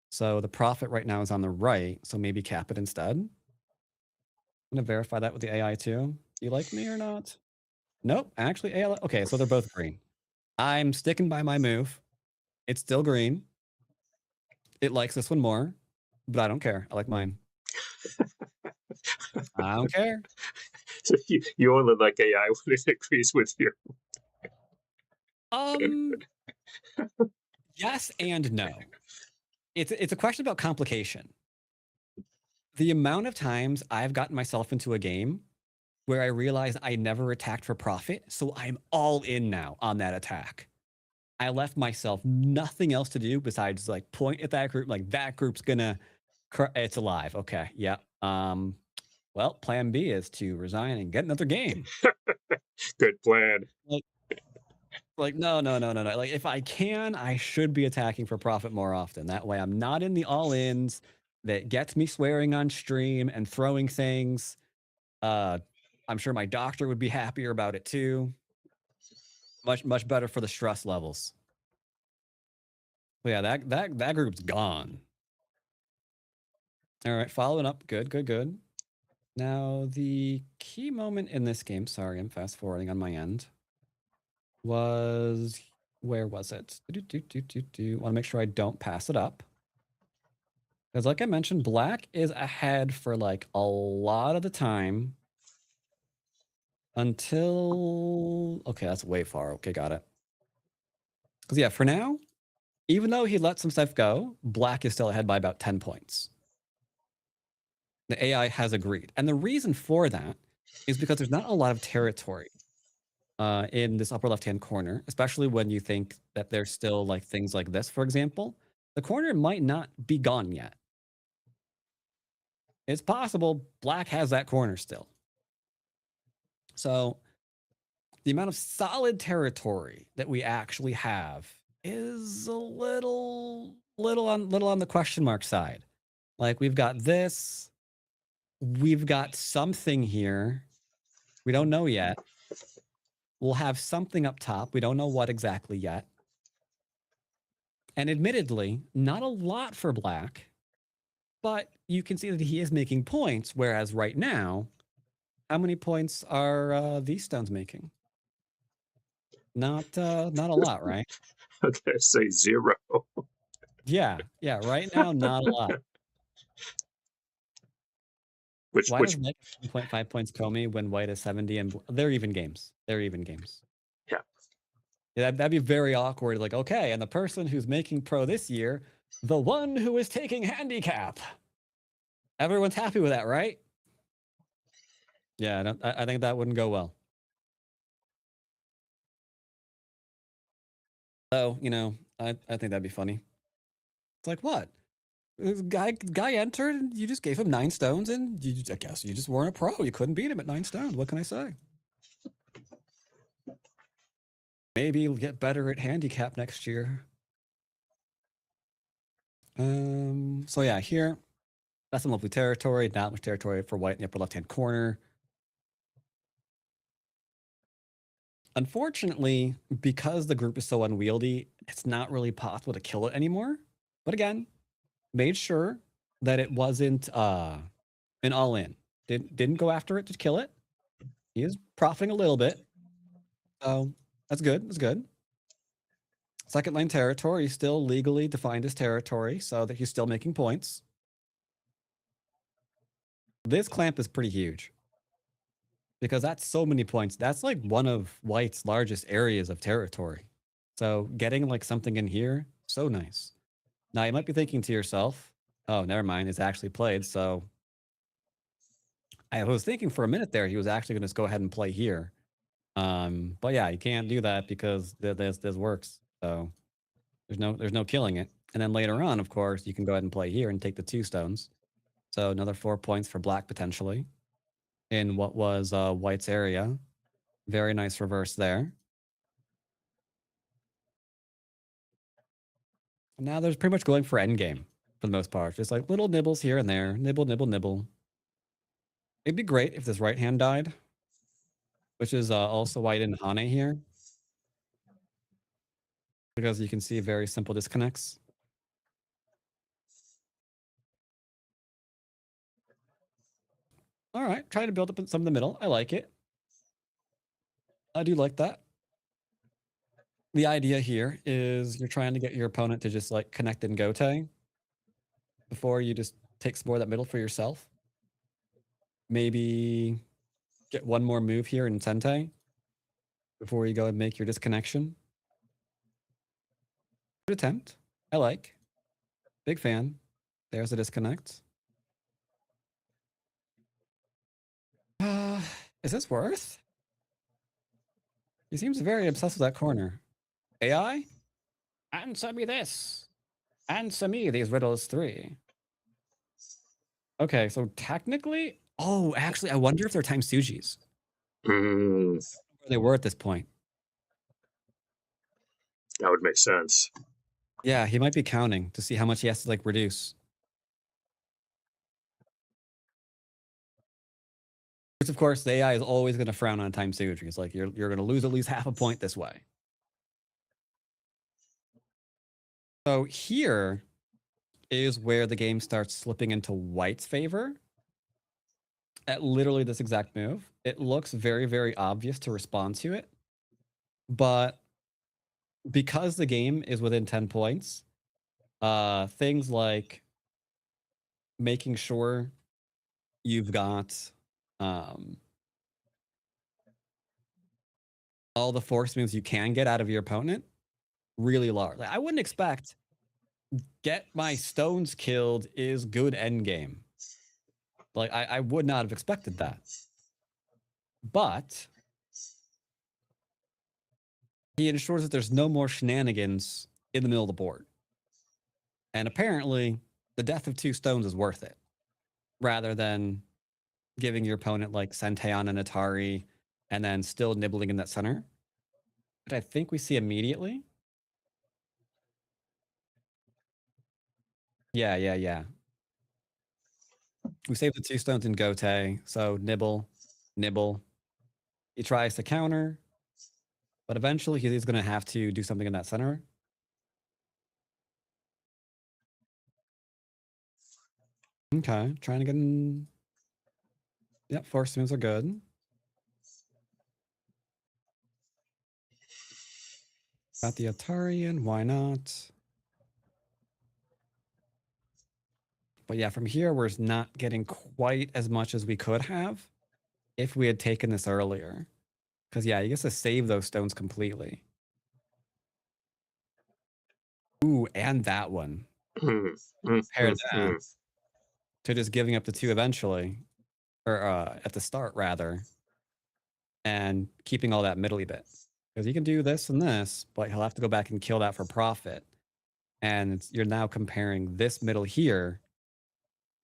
So the profit right now is on the right. So maybe cap it instead. I'm going to verify that with the AI too. Do you like me or not? Nope. Actually, AI. Okay, so they're both green. I'm sticking by my move. It's still green. It likes this one more, but I don't care. I like mine. I don't care. So you only like AI when it agrees with you. Yes and no. It's a question about complication. The amount of times I've gotten myself into a game where I realize I never attacked for profit, so I'm all in now on that attack. I left myself nothing else to do besides like point at that group, like that group's gonna, it's alive. Okay, yeah. Well, plan B is to resign and get another game. Good plan. Like no. Like if I can, I should be attacking for profit more often. That way, I'm not in the all-ins that gets me swearing on stream and throwing things. I'm sure my doctor would be happier about it too. Much better for the stress levels. But yeah, that group's gone. All right, following up. Good. Now the key moment in this game. Sorry, I'm fast forwarding on my end. Was where was it? Want to make sure I don't pass it up. Because like I mentioned, black is ahead for like a lot of the time until okay, that's way far. Okay, got it. Because yeah, for now, even though he let some stuff go, black is still ahead by about 10 points. The AI has agreed. And the reason for that is because there's not a lot of territory in this upper left-hand corner, especially when you think that there's still like things like this, for example. The corner might not be gone yet. It's possible black has that corner still. So the amount of solid territory that we actually have is a little on the question mark side. Like we've got this, we've got something here. We don't know yet. We'll have something up top. We don't know what exactly yet. And admittedly, not a lot for black, but you can see that he is making points. Whereas right now, how many points are these stones making? Not a lot, right? I'm gonna say 0. Yeah. Right now, not a lot. Which Why which does Nick 1.5 points Comey when white is 70 and they're even games? yeah. Yeah, that'd be very awkward. Like, okay, and the person who's making pro this year, the one who is taking handicap. Everyone's happy with that, right? Yeah, I think that wouldn't go well. So, I think that'd be funny. It's like, what? This guy entered and you just gave him 9 stones and I guess you just weren't a pro. You couldn't beat him at 9 stones. What can I say? Maybe you'll get better at handicap next year. So yeah, here, that's some lovely territory. Not much territory for white in the upper left-hand corner. Unfortunately, because the group is so unwieldy, it's not really possible to kill it anymore. But again, made sure that it wasn't an all-in. Didn't go after it to kill it. He is profiting a little bit. So that's good. That's good. Second lane territory, he's still legally defined as territory, so that he's still making points. This clamp is pretty huge. Because that's so many points. That's like one of white's largest areas of territory. So getting like something in here, so nice. Now you might be thinking to yourself, oh, never mind, it's actually played. So I was thinking for a minute there, he was actually going to go ahead and play here. But yeah, you can't do that because this works. So there's no killing it. And then later on, of course, you can go ahead and play here and take the 2 stones. So another 4 points for black potentially in what was white's area. Very nice reverse there. Now there's pretty much going for endgame for the most part. Just like little nibbles here and there. Nibble, nibble, nibble. It'd be great if this right hand died, which is also why I didn't Hane here. Because you can see very simple disconnects. All right, trying to build up some in the middle. I like it. I do like that. The idea here is you're trying to get your opponent to just like connect and gote before you just take some more of that middle for yourself. Maybe get one more move here in Sente before you go and make your disconnection. Good attempt. I like. Big fan. There's a disconnect. Is this worth? He seems very obsessed with that corner. AI? Answer me this. Answer me these riddles 3. Okay, so technically... Oh, actually, I wonder if they're time Sujis. Mm, Where they were at this point. that would make sense. Yeah, he might be counting to see how much he has to like reduce. Which, of course, the AI is always going to frown on time Suji. It's like, you're going to lose at least half a point this way. So here is where the game starts slipping into white's favor. At literally this exact move. It looks very, very obvious to respond to it. But because the game is within 10 points, things like making sure you've got all the force moves you can get out of your opponent really large. Like, I wouldn't expect get my stones killed is good endgame. Like, I would not have expected that. But he ensures that there's no more shenanigans in the middle of the board. And apparently, the death of 2 stones is worth it, rather than giving your opponent like Senteon and Atari and then still nibbling in that center. But I think we see immediately. Yeah. We save the 2 stones in Gote, so nibble. He tries to counter, but eventually he's going to have to do something in that center. Okay, trying to get in. Yep, force moves are good. Got the Atari in, why not? But yeah, from here, we're not getting quite as much as we could have if we had taken this earlier. Because yeah, you get to save those stones completely. Ooh, and that one. Pair that. to just giving up the 2 eventually, or at the start rather, and keeping all that middly bit. Because you can do this and this, but he'll have to go back and kill that for profit. And you're now comparing this middle here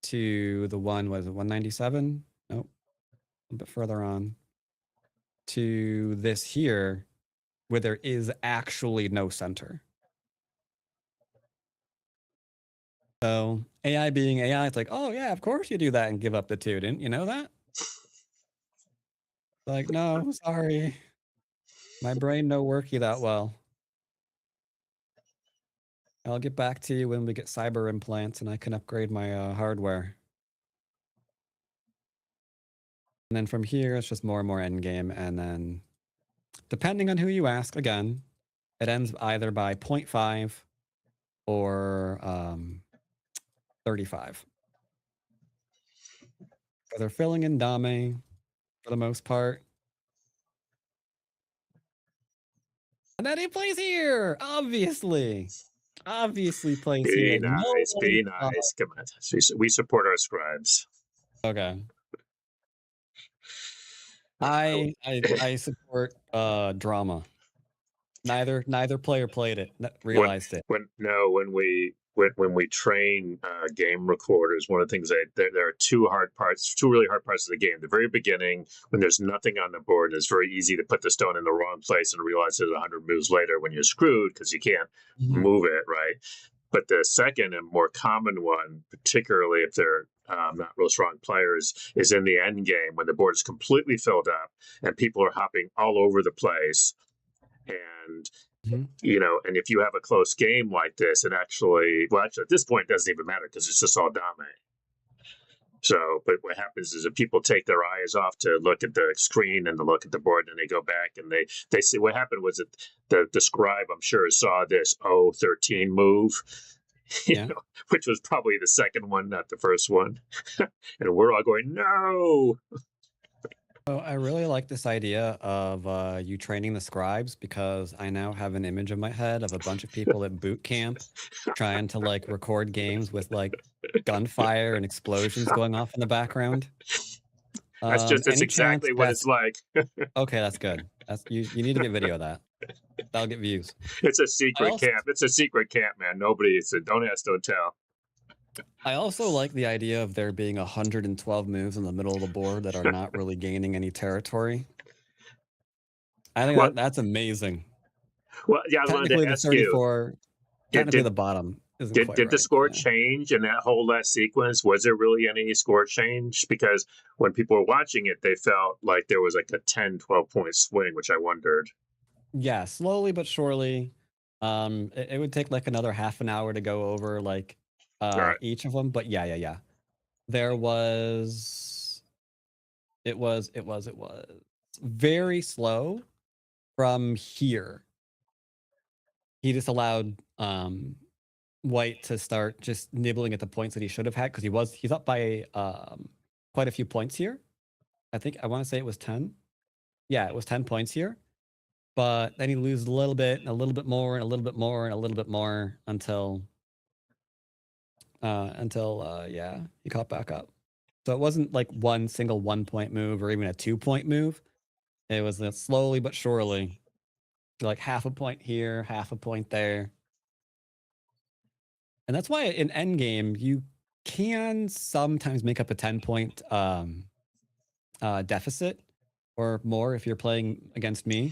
to the one, was it 197? Nope, a bit further on. To this here, where there is actually no center. So AI being AI, it's like, oh yeah, of course you do that and give up the 2. Didn't you know that? Like, no, sorry. My brain no worky that well. I'll get back to you when we get cyber implants and I can upgrade my hardware. And then from here, it's just more and more endgame. And then, depending on who you ask, again, it ends either by 0.5 or 35. So they're filling in Dame for the most part. And then he plays here, obviously. Obviously plays Be here. nice, be nice. Come on, we support our scribes. Okay. I support drama. Neither player played it, realized it. When we train game recorders, one of the things there are two really hard parts of the game. The very beginning, when there's nothing on the board, it's very easy to put the stone in the wrong place and realize there's 100 moves later when you're screwed because you can't move it right. But the second and more common one, particularly if they're not real strong players, is in the end game when the board is completely filled up and people are hopping all over the place. And and if you have a close game like this, it actually at this point it doesn't even matter because it's just all Dame. So, but what happens is that people take their eyes off to look at the screen and to look at the board, and they go back and they see what happened was that the scribe, I'm sure, saw this 13 move, which was probably the second one, not the first one, and we're all going no. So I really like this idea of you training the scribes because I now have an image in my head of a bunch of people at boot camp trying to like record games with like gunfire and explosions going off in the background. That's exactly what it's like. Okay, that's good. You need to get video of that. That'll get views. It's a secret camp. It's a secret camp, man. Nobody said don't ask, don't tell. I also like the idea of there being 112 moves in the middle of the board that are not really gaining any territory. I think that's amazing. Well, yeah, I wanted to ask 34, you. Technically, the bottom isn't quite Did the right, score change in that whole last sequence? Was there really any score change? Because when people were watching it, they felt like there was like a 10, 12-point swing, which I wondered. Yeah, slowly but surely. It would take like another half an hour to go over like each of them, but yeah. There was it was very slow from here. He just allowed White to start just nibbling at the points that he should have had because he's up by quite a few points here. I want to say it was 10. Yeah, it was 10 points here. But then he loses a little bit, and a little bit more, and a little bit more, and a little bit more until he caught back up. So it wasn't like one single 1-point move or even a 2-point move. It was slowly but surely, like half a point here, half a point there. And that's why in endgame, you can sometimes make up a 10-point deficit or more if you're playing against me.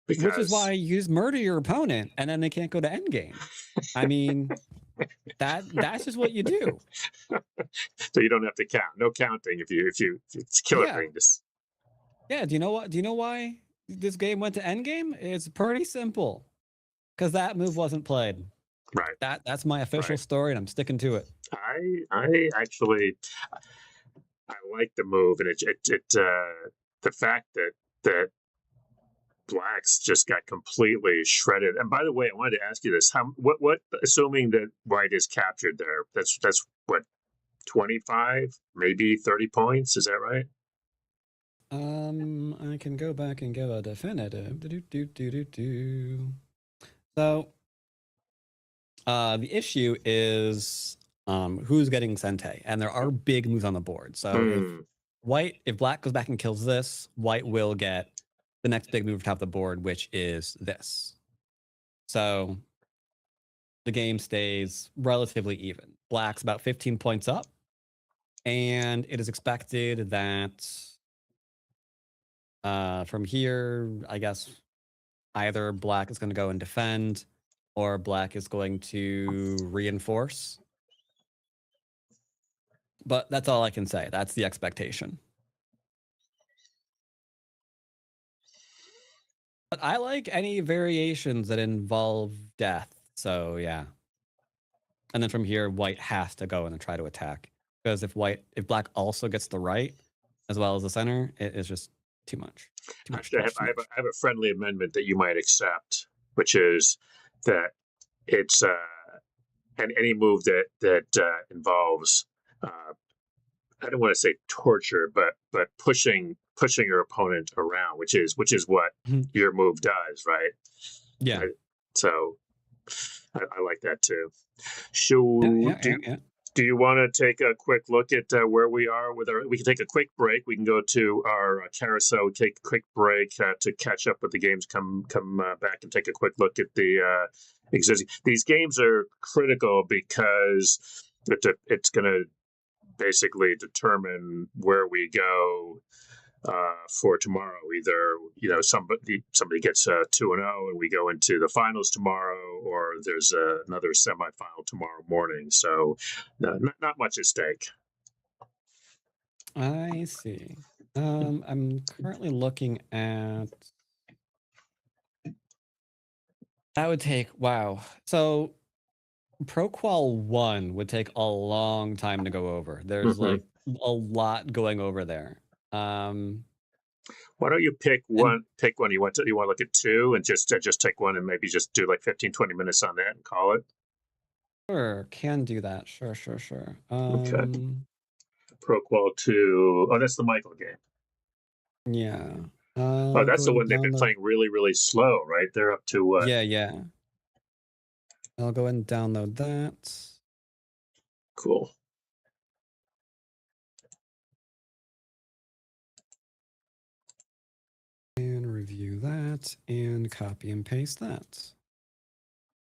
Which is why you just murder your opponent and then they can't go to endgame. I mean, that's just what you do. So you don't have to count. No counting if it's killer things. Yeah, do you know what? Do you know why this game went to endgame? It's pretty simple. Because that move wasn't played. Right. That's my official story, and I'm sticking to it. I actually like the move, and the fact that Blacks just got completely shredded. And by the way, I wanted to ask you this: what assuming that White is captured there? That's what 25, maybe 30 points. Is that right? I can go back and give a definitive. So, The issue is who's getting Sente, and there are big moves on the board. So if black goes back and kills this, white will get the next big move top of the board, which is this. So the game stays relatively even. Black's about 15 points up, and it is expected that from here, I guess either black is going to go and defend, or black is going to reinforce. But that's all I can say. That's the expectation. But I like any variations that involve death. So yeah. And then from here, white has to go in and try to attack. Because if black also gets the right as well as the center, it is just too much. Actually, I have a friendly amendment that you might accept, which is that it's and any move that involves I don't want to say torture, but pushing your opponent around, which is what your move does, right? Yeah. So I like that too. Do you want to take a quick look at where we are with our? We can take a quick break. We can go to our carousel, take a quick break to catch up with the games. Come back and take a quick look at the existing. These games are critical because it's going to basically determine where we go for tomorrow. Either somebody gets 2-0 and we go into the finals tomorrow, or there's another semifinal tomorrow morning. So not much at stake. I see. I'm currently looking at. That would take So ProQual 1 would take a long time to go over. There's like a lot going over there. Why don't you pick one? Pick one. You want to look at 2 and just take one and maybe just do like 15-20 minutes on that and call it. Sure, can do that. Sure. Okay. ProQual 2. Oh, that's the Michael game. Yeah. Oh, that's the one they've been playing really, really slow, right? They're up to what? Yeah. I'll go and download that. Cool. And review that and copy and paste that.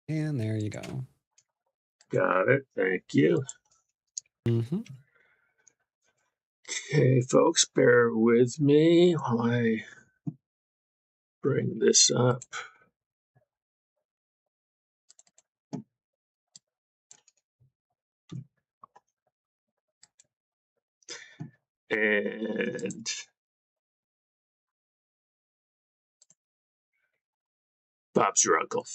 And there you go. Got it. Thank you. Okay, folks, bear with me while I bring this up. And Bob's your uncle.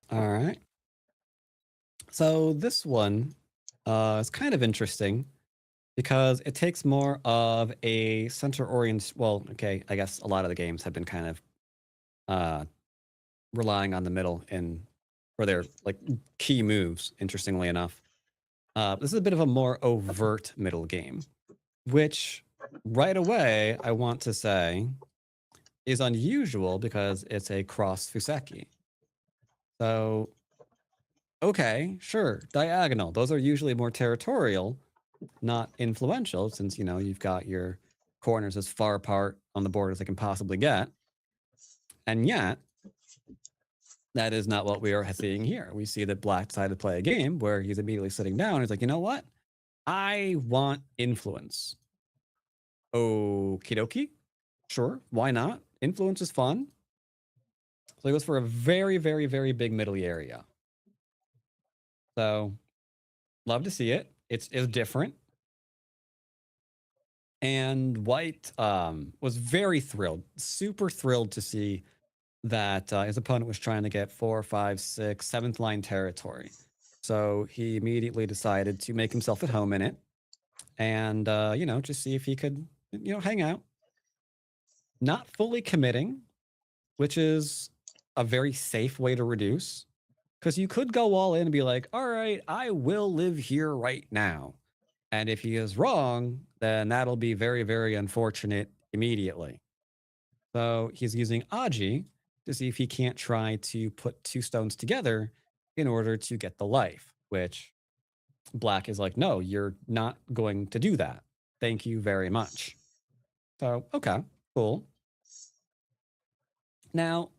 All right. So this one is kind of interesting because it takes more of a center orient. Well, okay, I guess a lot of the games have been kind of relying on the middle for their like key moves. Interestingly enough, this is a bit of a more overt middle game, which right away I want to say is unusual because it's a cross Fuseki. So, okay, sure, diagonal. Those are usually more territorial, not influential, since, you've got your corners as far apart on the board as they can possibly get. And yet, that is not what we are seeing here. We see that black decided to play a game where he's immediately sitting down. He's like, you know what? I want influence. Okie dokie. Sure, why not? Influence is fun. So he goes for a very, very, very big middle area. So, love to see it. It's different. And white was very thrilled, super thrilled to see that his opponent was trying to get 4, 5, 6, 7th line territory. So he immediately decided to make himself at home in it and, just see if he could, hang out. Not fully committing, which is a very safe way to reduce. Because you could go all in and be like, all right, I will live here right now. And if he is wrong, then that'll be very, very unfortunate immediately. So he's using Aji to see if he can't try to put 2 stones together in order to get the life, which black is like, no, you're not going to do that. Thank you very much. So, okay, cool. Now,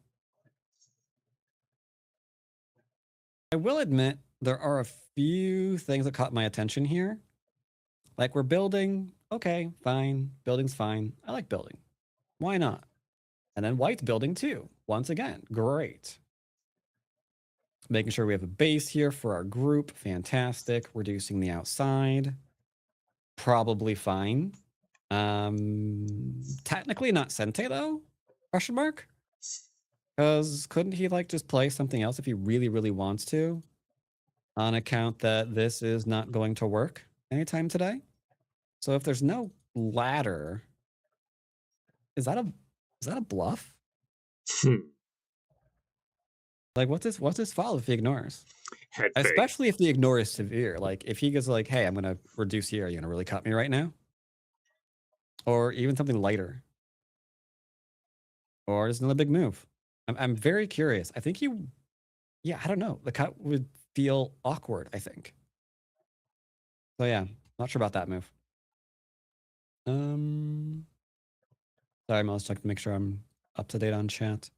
I will admit there are a few things that caught my attention here. Like we're building, okay, fine. Building's fine. I like building. Why not? And then white's building too. Once again, great. Making sure we have a base here for our group. Fantastic. Reducing the outside. Probably fine. Technically not Sente though? Question mark? Because couldn't he like just play something else if he really, really wants to? On account that this is not going to work anytime today? So if there's no ladder, is that a bluff? Like what's his follow if he ignores? Head fake. Especially if the ignore is severe. Like if he goes like, hey, I'm gonna reduce here, are you gonna really cut me right now? Or even something lighter. Or just another big move. I'm very curious. I think yeah, I don't know. The cut would feel awkward, I think. So yeah, not sure about that move. Sorry, I'm always checking to make sure I'm up to date on chat.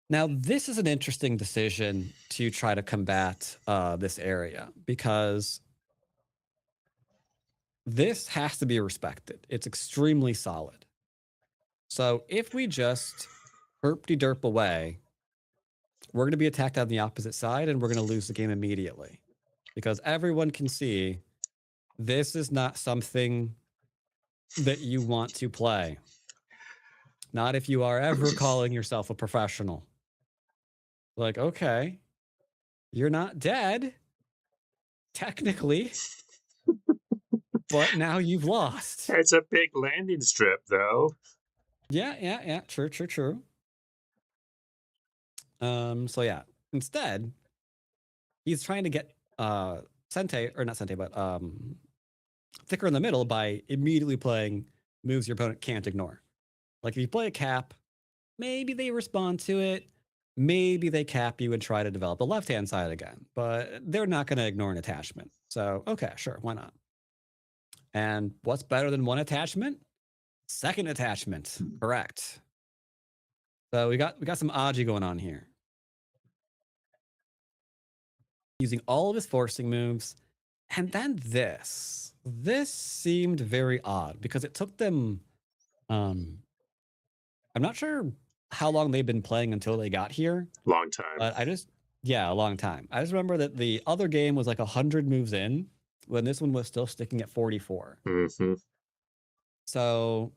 Now, this is an interesting decision to try to combat this area because this has to be respected. It's extremely solid. So if we just herp-de-derp away, we're going to be attacked on the opposite side and we're going to lose the game immediately. Because everyone can see this is not something that you want to play. Not if you are ever calling yourself a professional. Like, okay, you're not dead, technically, but now you've lost. It's a big landing strip, though. Yeah. True. So yeah, instead, he's trying to get Sente, or not Sente, but thicker in the middle by immediately playing moves your opponent can't ignore. Like if you play a cap, maybe they respond to it. Maybe they cap you and try to develop the left-hand side again, but they're not going to ignore an attachment. So, okay, sure, why not? And what's better than one attachment? Second attachment, correct. So we got some Aji going on here. Using all of his forcing moves. And then this. This seemed very odd because it took them I'm not sure how long they've been playing until they got here. Long time. But a long time. I just remember that the other game was like 100 moves in when this one was still sticking at 44. Mm-hmm. So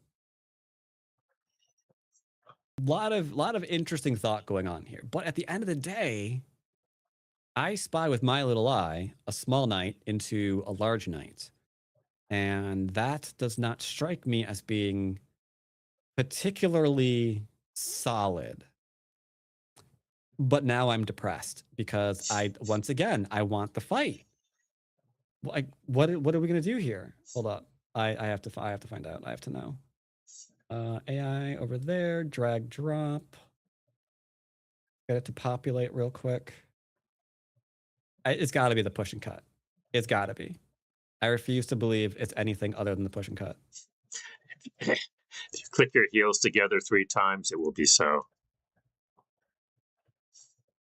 lot of interesting thought going on here. But at the end of the day, I spy with my little eye a small knight into a large knight. And that does not strike me as being particularly solid. But now I'm depressed because once again, I want the fight. Like, what are we gonna do here? Hold up, I have to find out. I have to know. AI over there, drag drop. Get it to populate real quick. It's got to be the push and cut. It's got to be. I refuse to believe it's anything other than the push and cut. If you click your heels together 3 times, it will be so.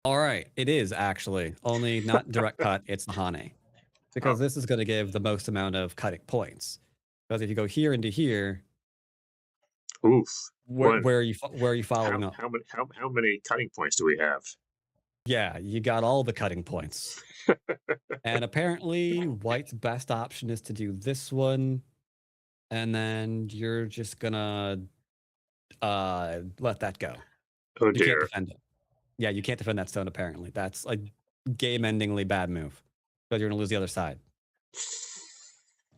All right, it is actually only not direct cut. It's the Hane, because this is going to give the most amount of cutting points. Because if you go here into here, oof, where are you following up? How many cutting points do we have? Yeah, you got all the cutting points. And apparently, white's best option is to do this one, and then you're just gonna let that go. Oh You dear. can't defend it. Yeah, you can't defend that stone, apparently. That's a game-endingly bad move, because you're gonna lose the other side.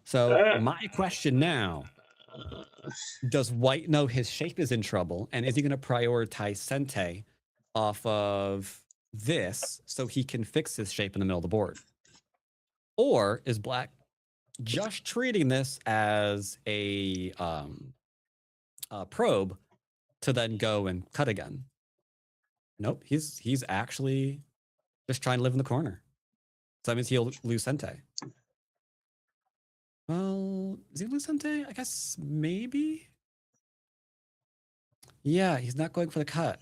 So my question now, does white know his shape is in trouble, and is he gonna prioritize Sente off of this so he can fix his shape in the middle of the board? Or is black just treating this as a probe to then go and cut again? Nope, he's actually Just trying to live in the corner. So that means he'll lose Sente. Well, is he lose Sente? I guess maybe. Yeah, he's not going for the cut.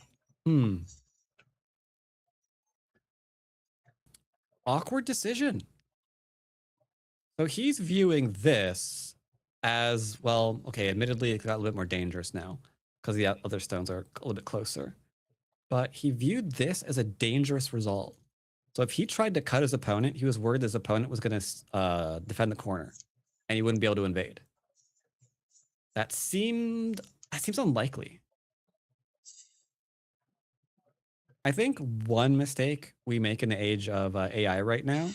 Awkward decision. So he's viewing this as, well, okay, admittedly, it got a little bit more dangerous now because the other stones are a little bit closer. But he viewed this as a dangerous result. So if he tried to cut his opponent, he was worried his opponent was going to defend the corner and he wouldn't be able to invade. That seems unlikely. I think one mistake we make in the age of AI right now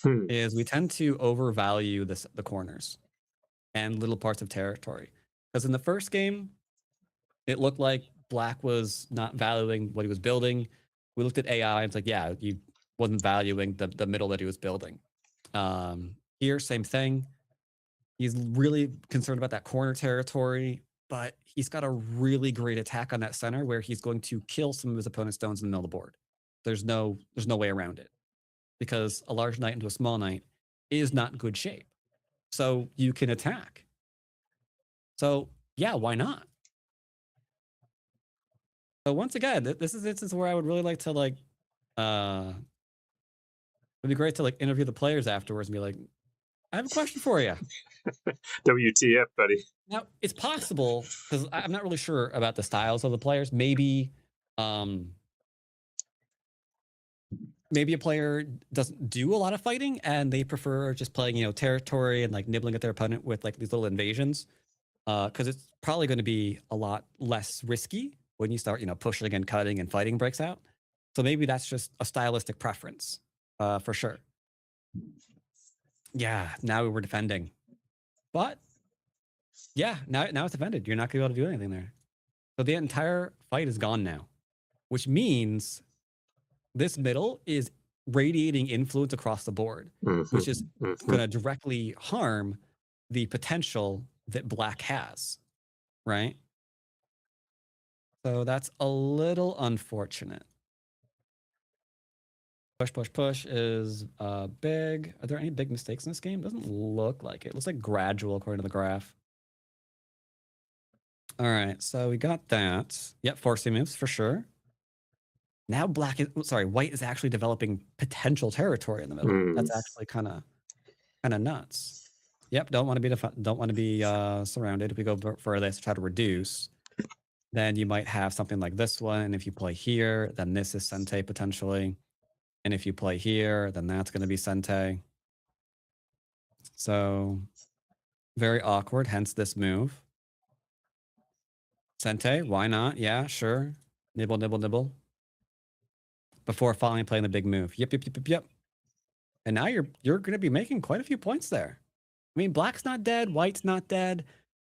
is we tend to overvalue the corners and little parts of territory. Because in the first game, it looked like Black was not valuing what he was building. We looked at AI and it's like, yeah, he wasn't valuing the middle that he was building. Here, same thing. He's really concerned about that corner territory, but he's got a really great attack on that center where he's going to kill some of his opponent's stones in the middle of the board. There's no way around it because a large knight into a small knight is not good shape. So you can attack. So yeah, why not? So once again, this is an instance where I would really like to it'd be great to interview the players afterwards and be like, I have a question for you. WTF, buddy. Now, it's possible, because I'm not really sure about the styles of the players. Maybe a player doesn't do a lot of fighting and they prefer just playing, territory and nibbling at their opponent with these little invasions. Because it's probably going to be a lot less risky when you start, pushing and cutting and fighting breaks out. So maybe that's just a stylistic preference, for sure. Yeah, now we were defending. But yeah, now it's defended. You're not going to be able to do anything there. So the entire fight is gone now, which means this middle is radiating influence across the board, which is going to directly harm the potential that Black has, right? So that's a little unfortunate. Push is big. Are there any big mistakes in this game? Doesn't look like it. Looks like gradual according to the graph. All right, so we got that. Yep, forcing moves for sure. Now white is actually developing potential territory in the middle. That's actually kind of nuts. Yep, don't want to be surrounded. If we go for this, try to reduce, then you might have something like this one. And if you play here, then this is Sente potentially. And if you play here, then that's going to be Sente. So very awkward, hence this move. Sente, why not? Yeah, sure. Nibble, nibble, nibble. Before finally playing the big move. Yep. And now you're going to be making quite a few points there. I mean, Black's not dead, White's not dead.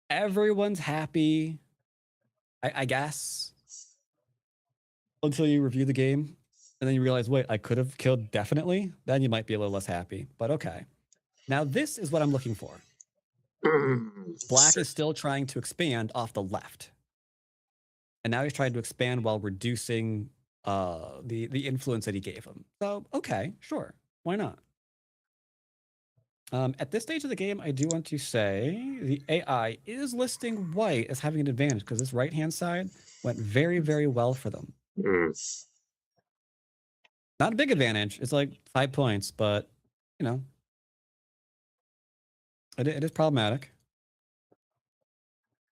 Everyone's happy, I guess. Until you review the game. And then you realize, wait, I could have killed definitely. Then you might be a little less happy. But okay. Now this is what I'm looking for. Black is still trying to expand off the left. And now he's trying to expand while reducing the influence that he gave him. So, okay, sure. Why not? At this stage of the game, I do want to say the AI is listing white as having an advantage because this right-hand side went very, very well for them. Not a big advantage. It's like 5 points, but, it is problematic.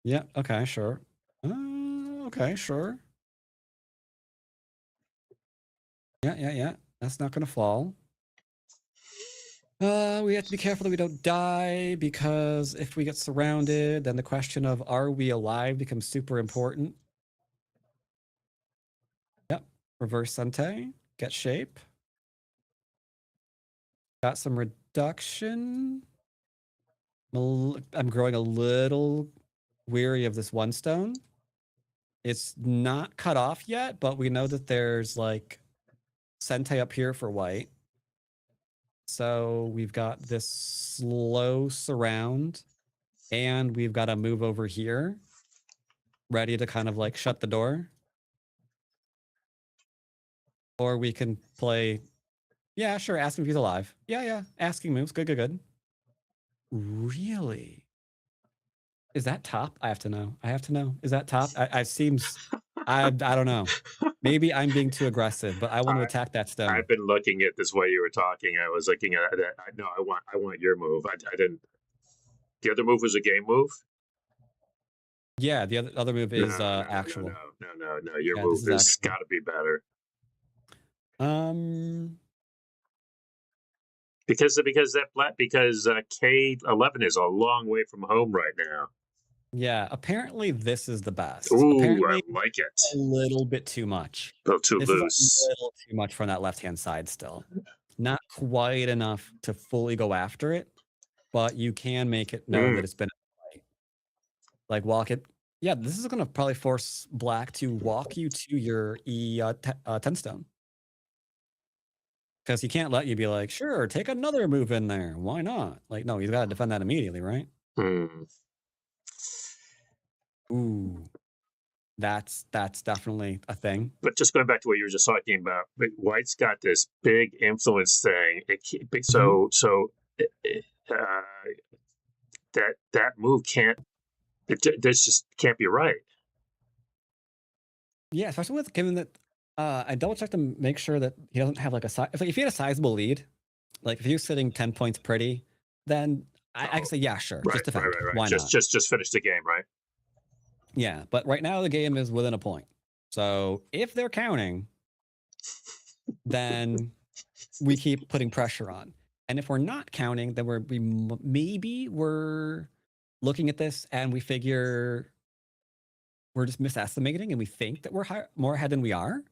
Yeah, okay, sure. Okay, sure. Yeah. That's not going to fall. We have to be careful that we don't die because if we get surrounded, then the question of are we alive becomes super important. Yep. Reverse Sente. Get shape. Got some reduction. I'm growing a little weary of this one stone. It's not cut off yet, but we know that there's Sente up here for white. So we've got this slow surround and we've got to move over here ready to kind of shut the door. Or we can play Yeah, sure. Asking if he's alive. Yeah, yeah. Asking moves. Good, good, good. Really? Is that top? I have to know. I have to know. Is that top? I seems. I don't know. Maybe I'm being too aggressive, but I want to I, attack that stone. I've been looking at this while you were talking. I was looking at that. No, I want your move. I didn't. The other move was a game move. Yeah, the other move No, is no, no, no, actual. no, no, no, no. Your Yeah, this move is has actual. got to be better Um. because K11 is a long way from home right now. Yeah. Apparently, this is the best. Ooh, I Apparently, like it. a little bit too much. A little too This is a loose. little too much from that left hand side. Still, not quite enough to fully go after it, but you can make it know Mm. that it's been like walk it. Yeah, this is going to probably force black to walk you to your 10 stone. Because he can't let you be like, sure, take another move in there. Why not? Like, no, he's got to defend that immediately, right? Mm. Ooh, that's definitely a thing. But just going back to what you were just talking about, White's got this big influence thing. Mhm. Uh, that move can't. This just can't be right. Yeah, especially with given that I double checked to make sure that he doesn't have like if he had a sizable lead, like if he was sitting 10 points pretty, then I Oh, can say, yeah, sure, right, just defend. right. Why not? Just finish the game, right? Yeah, but right now the game is within a point. So if they're counting, then we keep putting pressure on. And if we're not counting, then maybe we're looking at this and we figure we're just misestimating and we think that we're more ahead than we are.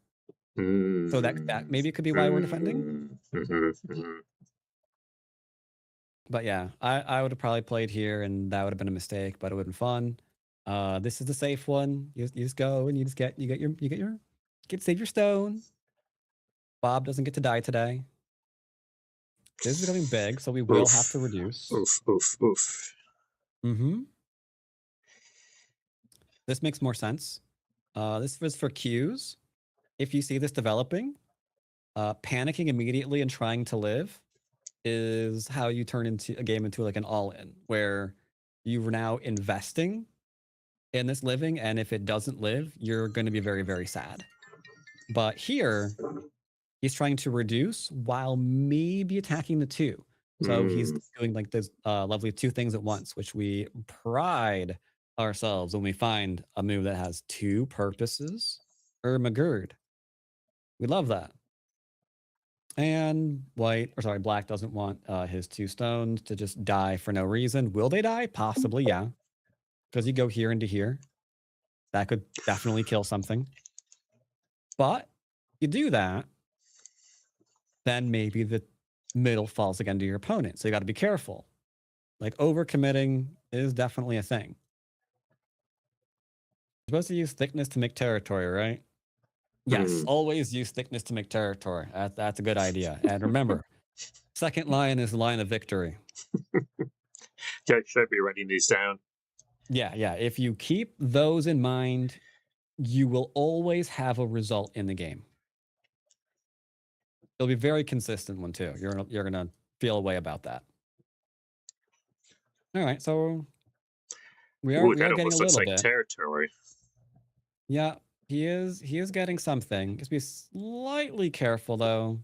So that maybe could be why we're defending. But yeah, I would have probably played here and that would have been a mistake, but it would have been fun. This is the safe one. You just go and you get save your stone. Bob doesn't get to die today. This is becoming big, so we will have to Oof, reduce. oof, oof, oof. Mm-hmm. This makes more sense. This was for Qs. If you see this developing, panicking immediately and trying to live is how you turn into a game into like an all-in, where you're now investing in this living, and if it doesn't live, you're going to be very, very sad. But here, he's trying to reduce while maybe attacking the two. So he's doing like this lovely two things at once, which we pride ourselves when we find a move that has two purposes. Magurd. We love that. And black doesn't want his two stones to just die for no reason. Will they die? Possibly, yeah. Because you go here into here. That could definitely kill something. But you do that, then maybe the middle falls again to your opponent. So you got to be careful. Like overcommitting is definitely a thing. You're supposed to use thickness to make territory, right? Yes, always use thickness to make territory. That's a good idea. And remember, second line is the line of victory. Should I be writing these down? Yeah, yeah. If you keep those in mind, you will always have a result in the game. It'll be very consistent one too. You're gonna feel a way about that. All right, so we Ooh, are that getting a almost looks little like bit. territory. Yeah, he is getting something. Just be slightly careful though.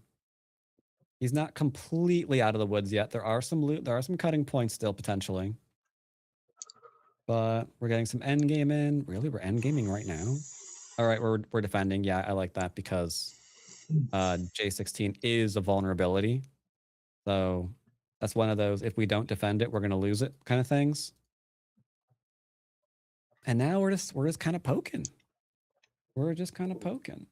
He's not completely out of the woods yet. There are some cutting points still potentially. But we're getting some end game in. Really, we're end gaming right now. All right, we're defending. Yeah, I like that because J16 is a vulnerability. So that's one of those, if we don't defend it, we're gonna lose it kind of things. And now we're just kind of poking. We're just kind of poking.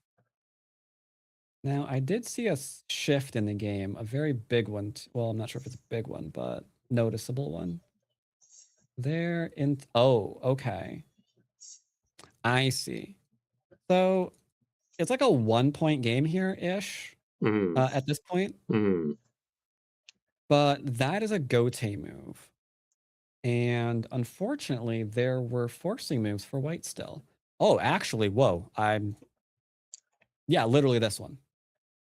Now, I did see a shift in the game, a very big one. Well, I'm not sure if it's a big one, but noticeable one. Oh, okay. I see. So it's like a 1 point game here ish at this point. But that is a Gote move. And unfortunately, there were forcing moves for white still. Oh, actually, whoa. Yeah, literally this one.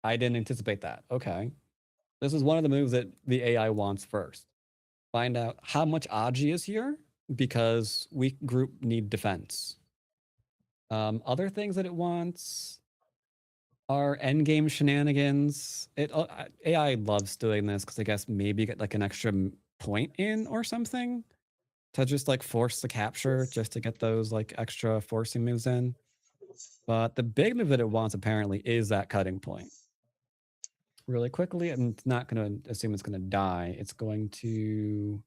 I didn't anticipate that. Okay. This is one of the moves that the AI wants first. Find out how much Aji is here, because weak group need defense. Other things that it wants are endgame shenanigans. AI loves doing this because I guess maybe get like an extra point in or something to just like force the capture just to get those like extra forcing moves in. But the big move that it wants apparently is that cutting point. Really quickly, I'm not going to assume it's going to die. It's going to...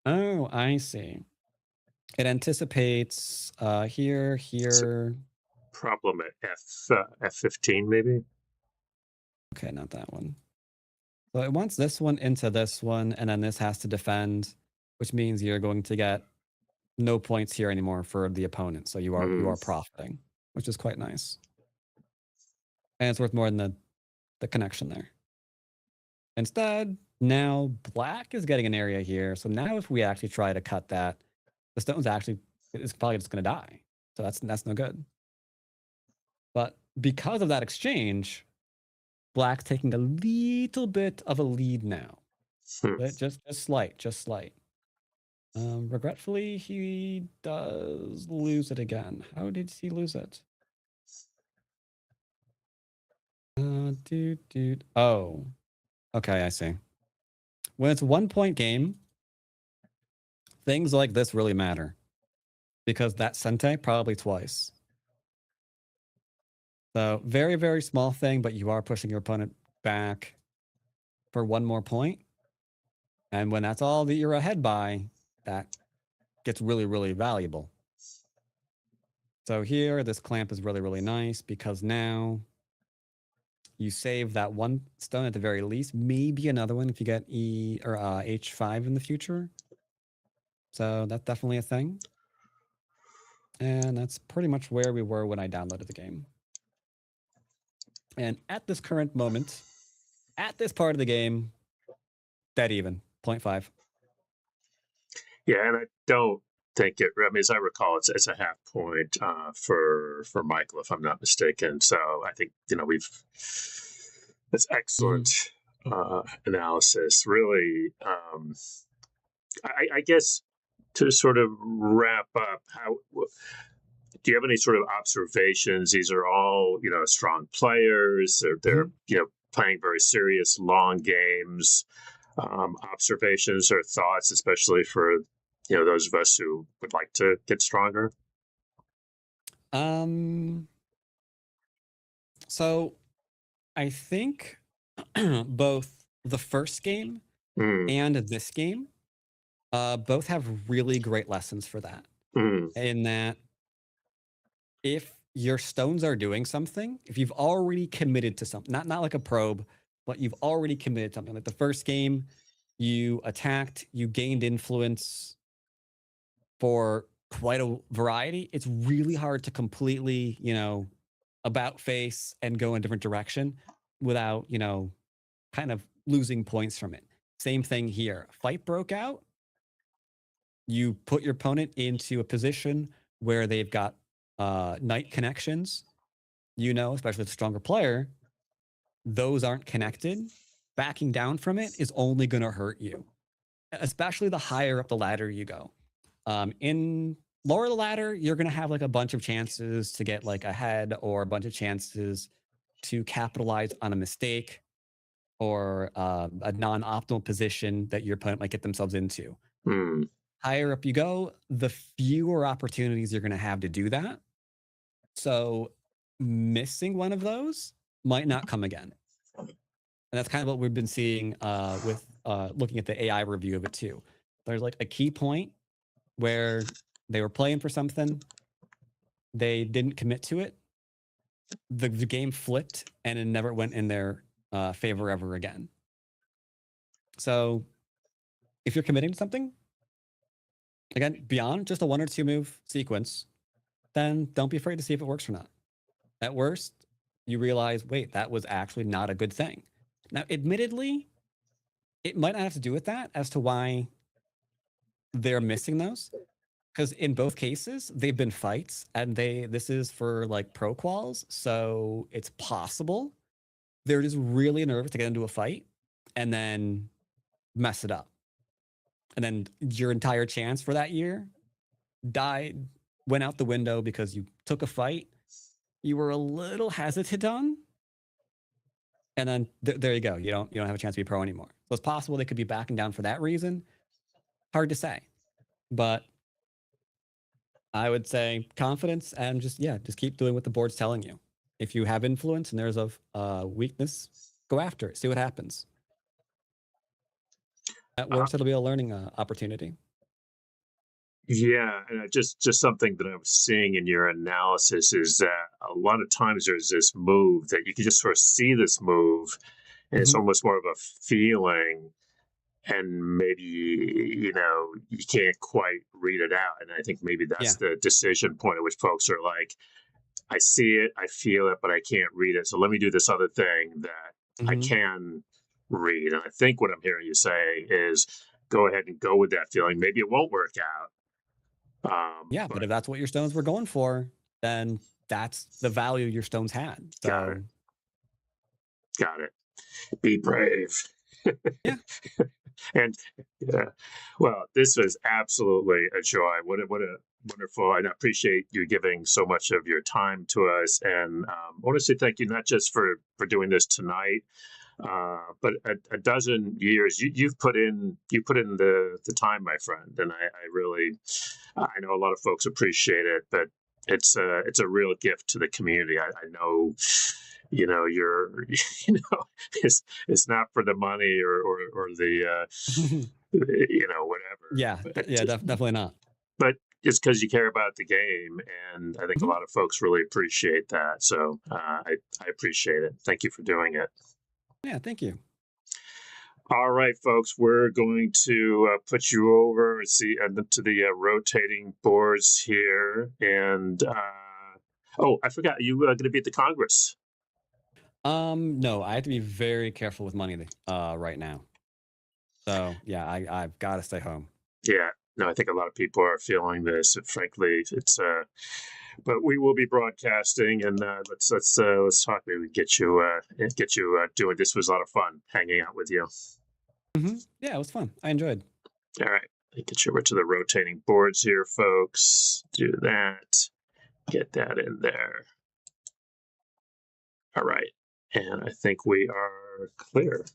Oh, I see. It anticipates here. Problem at F15 maybe. Okay, not that one. So it wants this one into this one, and then this has to defend, which means you're going to get no points here anymore for the opponent. So you are profiting, which is quite nice. And it's worth more than the connection there. Instead, now black is getting an area here. So now if we actually try to cut that, the stone's actually is probably just going to die. So that's no good. But because of that exchange, black's taking a little bit of a lead now. But just slight. Regretfully, he does lose it again. How did he lose it? Dude. Oh, okay, I see. When it's 1 point game, things like this really matter because that sente probably twice. So very, very small thing, but you are pushing your opponent back for one more point. And when that's all that you're ahead by, that gets really, really valuable. So here, this clamp is really, really nice because now you save that one stone at the very least, maybe another one if you get E or H5 in the future. So that's definitely a thing. And that's pretty much where we were when I downloaded the game. And at this current moment, at this part of the game, dead even, 0.5. Yeah, and I don't think it. I mean, as I recall, it's a half point for Michael, if I'm not mistaken. So I think that's excellent analysis. Really, I guess to sort of wrap up, do you have any sort of observations? These are all strong players. They're playing very serious long games. Observations or thoughts, especially for those of us who would like to get stronger? So I think both the first game and this game both have really great lessons for that. In that, if your stones are doing something, if you've already committed to something, not like a probe, but you've already committed to something. Like the first game, you attacked, you gained influence for quite a variety. It's really hard to completely, about face and go in a different direction without, kind of losing points from it. Same thing here. Fight broke out. You put your opponent into a position where they've got knight connections, especially with a stronger player, those aren't connected. Backing down from it is only going to hurt you, especially the higher up the ladder you go. In lower the ladder, you're going to have like a bunch of chances to get like ahead or a bunch of chances to capitalize on a mistake or a non-optimal position that your opponent might get themselves into. Higher up you go, the fewer opportunities you're going to have to do that. So missing one of those might not come again. And that's kind of what we've been seeing with looking at the AI review of it too. There's like a key point where they were playing for something, they didn't commit to it, the game flipped, and it never went in their favor ever again. So if you're committing to something, again, beyond just a 1 or 2 move sequence, then don't be afraid to see if it works or not. At worst, you realize, wait, that was actually not a good thing. Now, admittedly, it might not have to do with that as to why they're missing those. Because in both cases, they've been fights, and this is for like ProQuals, so it's possible they're just really nervous to get into a fight, and then mess it up. And then your entire chance for that year went out the window because you took a fight you were a little hesitant on, and then there you go. You don't have a chance to be pro anymore. So it's possible they could be backing down for that reason. Hard to say, but I would say confidence and just keep doing what the board's telling you. If you have influence and there's a weakness, go after it. See what happens. At worst, it'll be a learning opportunity. Yeah, and just something that I was seeing in your analysis is that a lot of times there's this move that you can just sort of see this move, and it's almost more of a feeling, and maybe you can't quite read it out. And I think maybe that's the decision point at which folks are like, I see it, I feel it, but I can't read it. So let me do this other thing that I can read. And I think what I'm hearing you say is go ahead and go with that feeling. Maybe it won't work out. But if that's what your stones were going for, then that's the value your stones had. So got it. Be brave. Yeah. And well, this was absolutely a joy. What a wonderful, and I appreciate you giving so much of your time to us. And I want to say thank you, not just for doing this tonight, but a dozen years you've put in the time, my friend. And I really, I know a lot of folks appreciate it, but it's a real gift to the community. I know, you're, it's not for the money or the, whatever. Yeah, definitely not. But it's because you care about the game, and I think a lot of folks really appreciate that. So I appreciate it. Thank you for doing it. Yeah, thank you. All right, folks, we're going to put you over to the rotating boards here. And I forgot, you going to be at the Congress? No, I have to be very careful with money right now. So yeah, I've got to stay home. Yeah, no, I think a lot of people are feeling this. Frankly, it's but we will be broadcasting, and let's talk. Maybe get you doing. This was a lot of fun hanging out with you. Yeah, it was fun. I enjoyed. All right, get you over to the rotating boards here, folks. Do that. Get that in there. All right, and I think we are clear.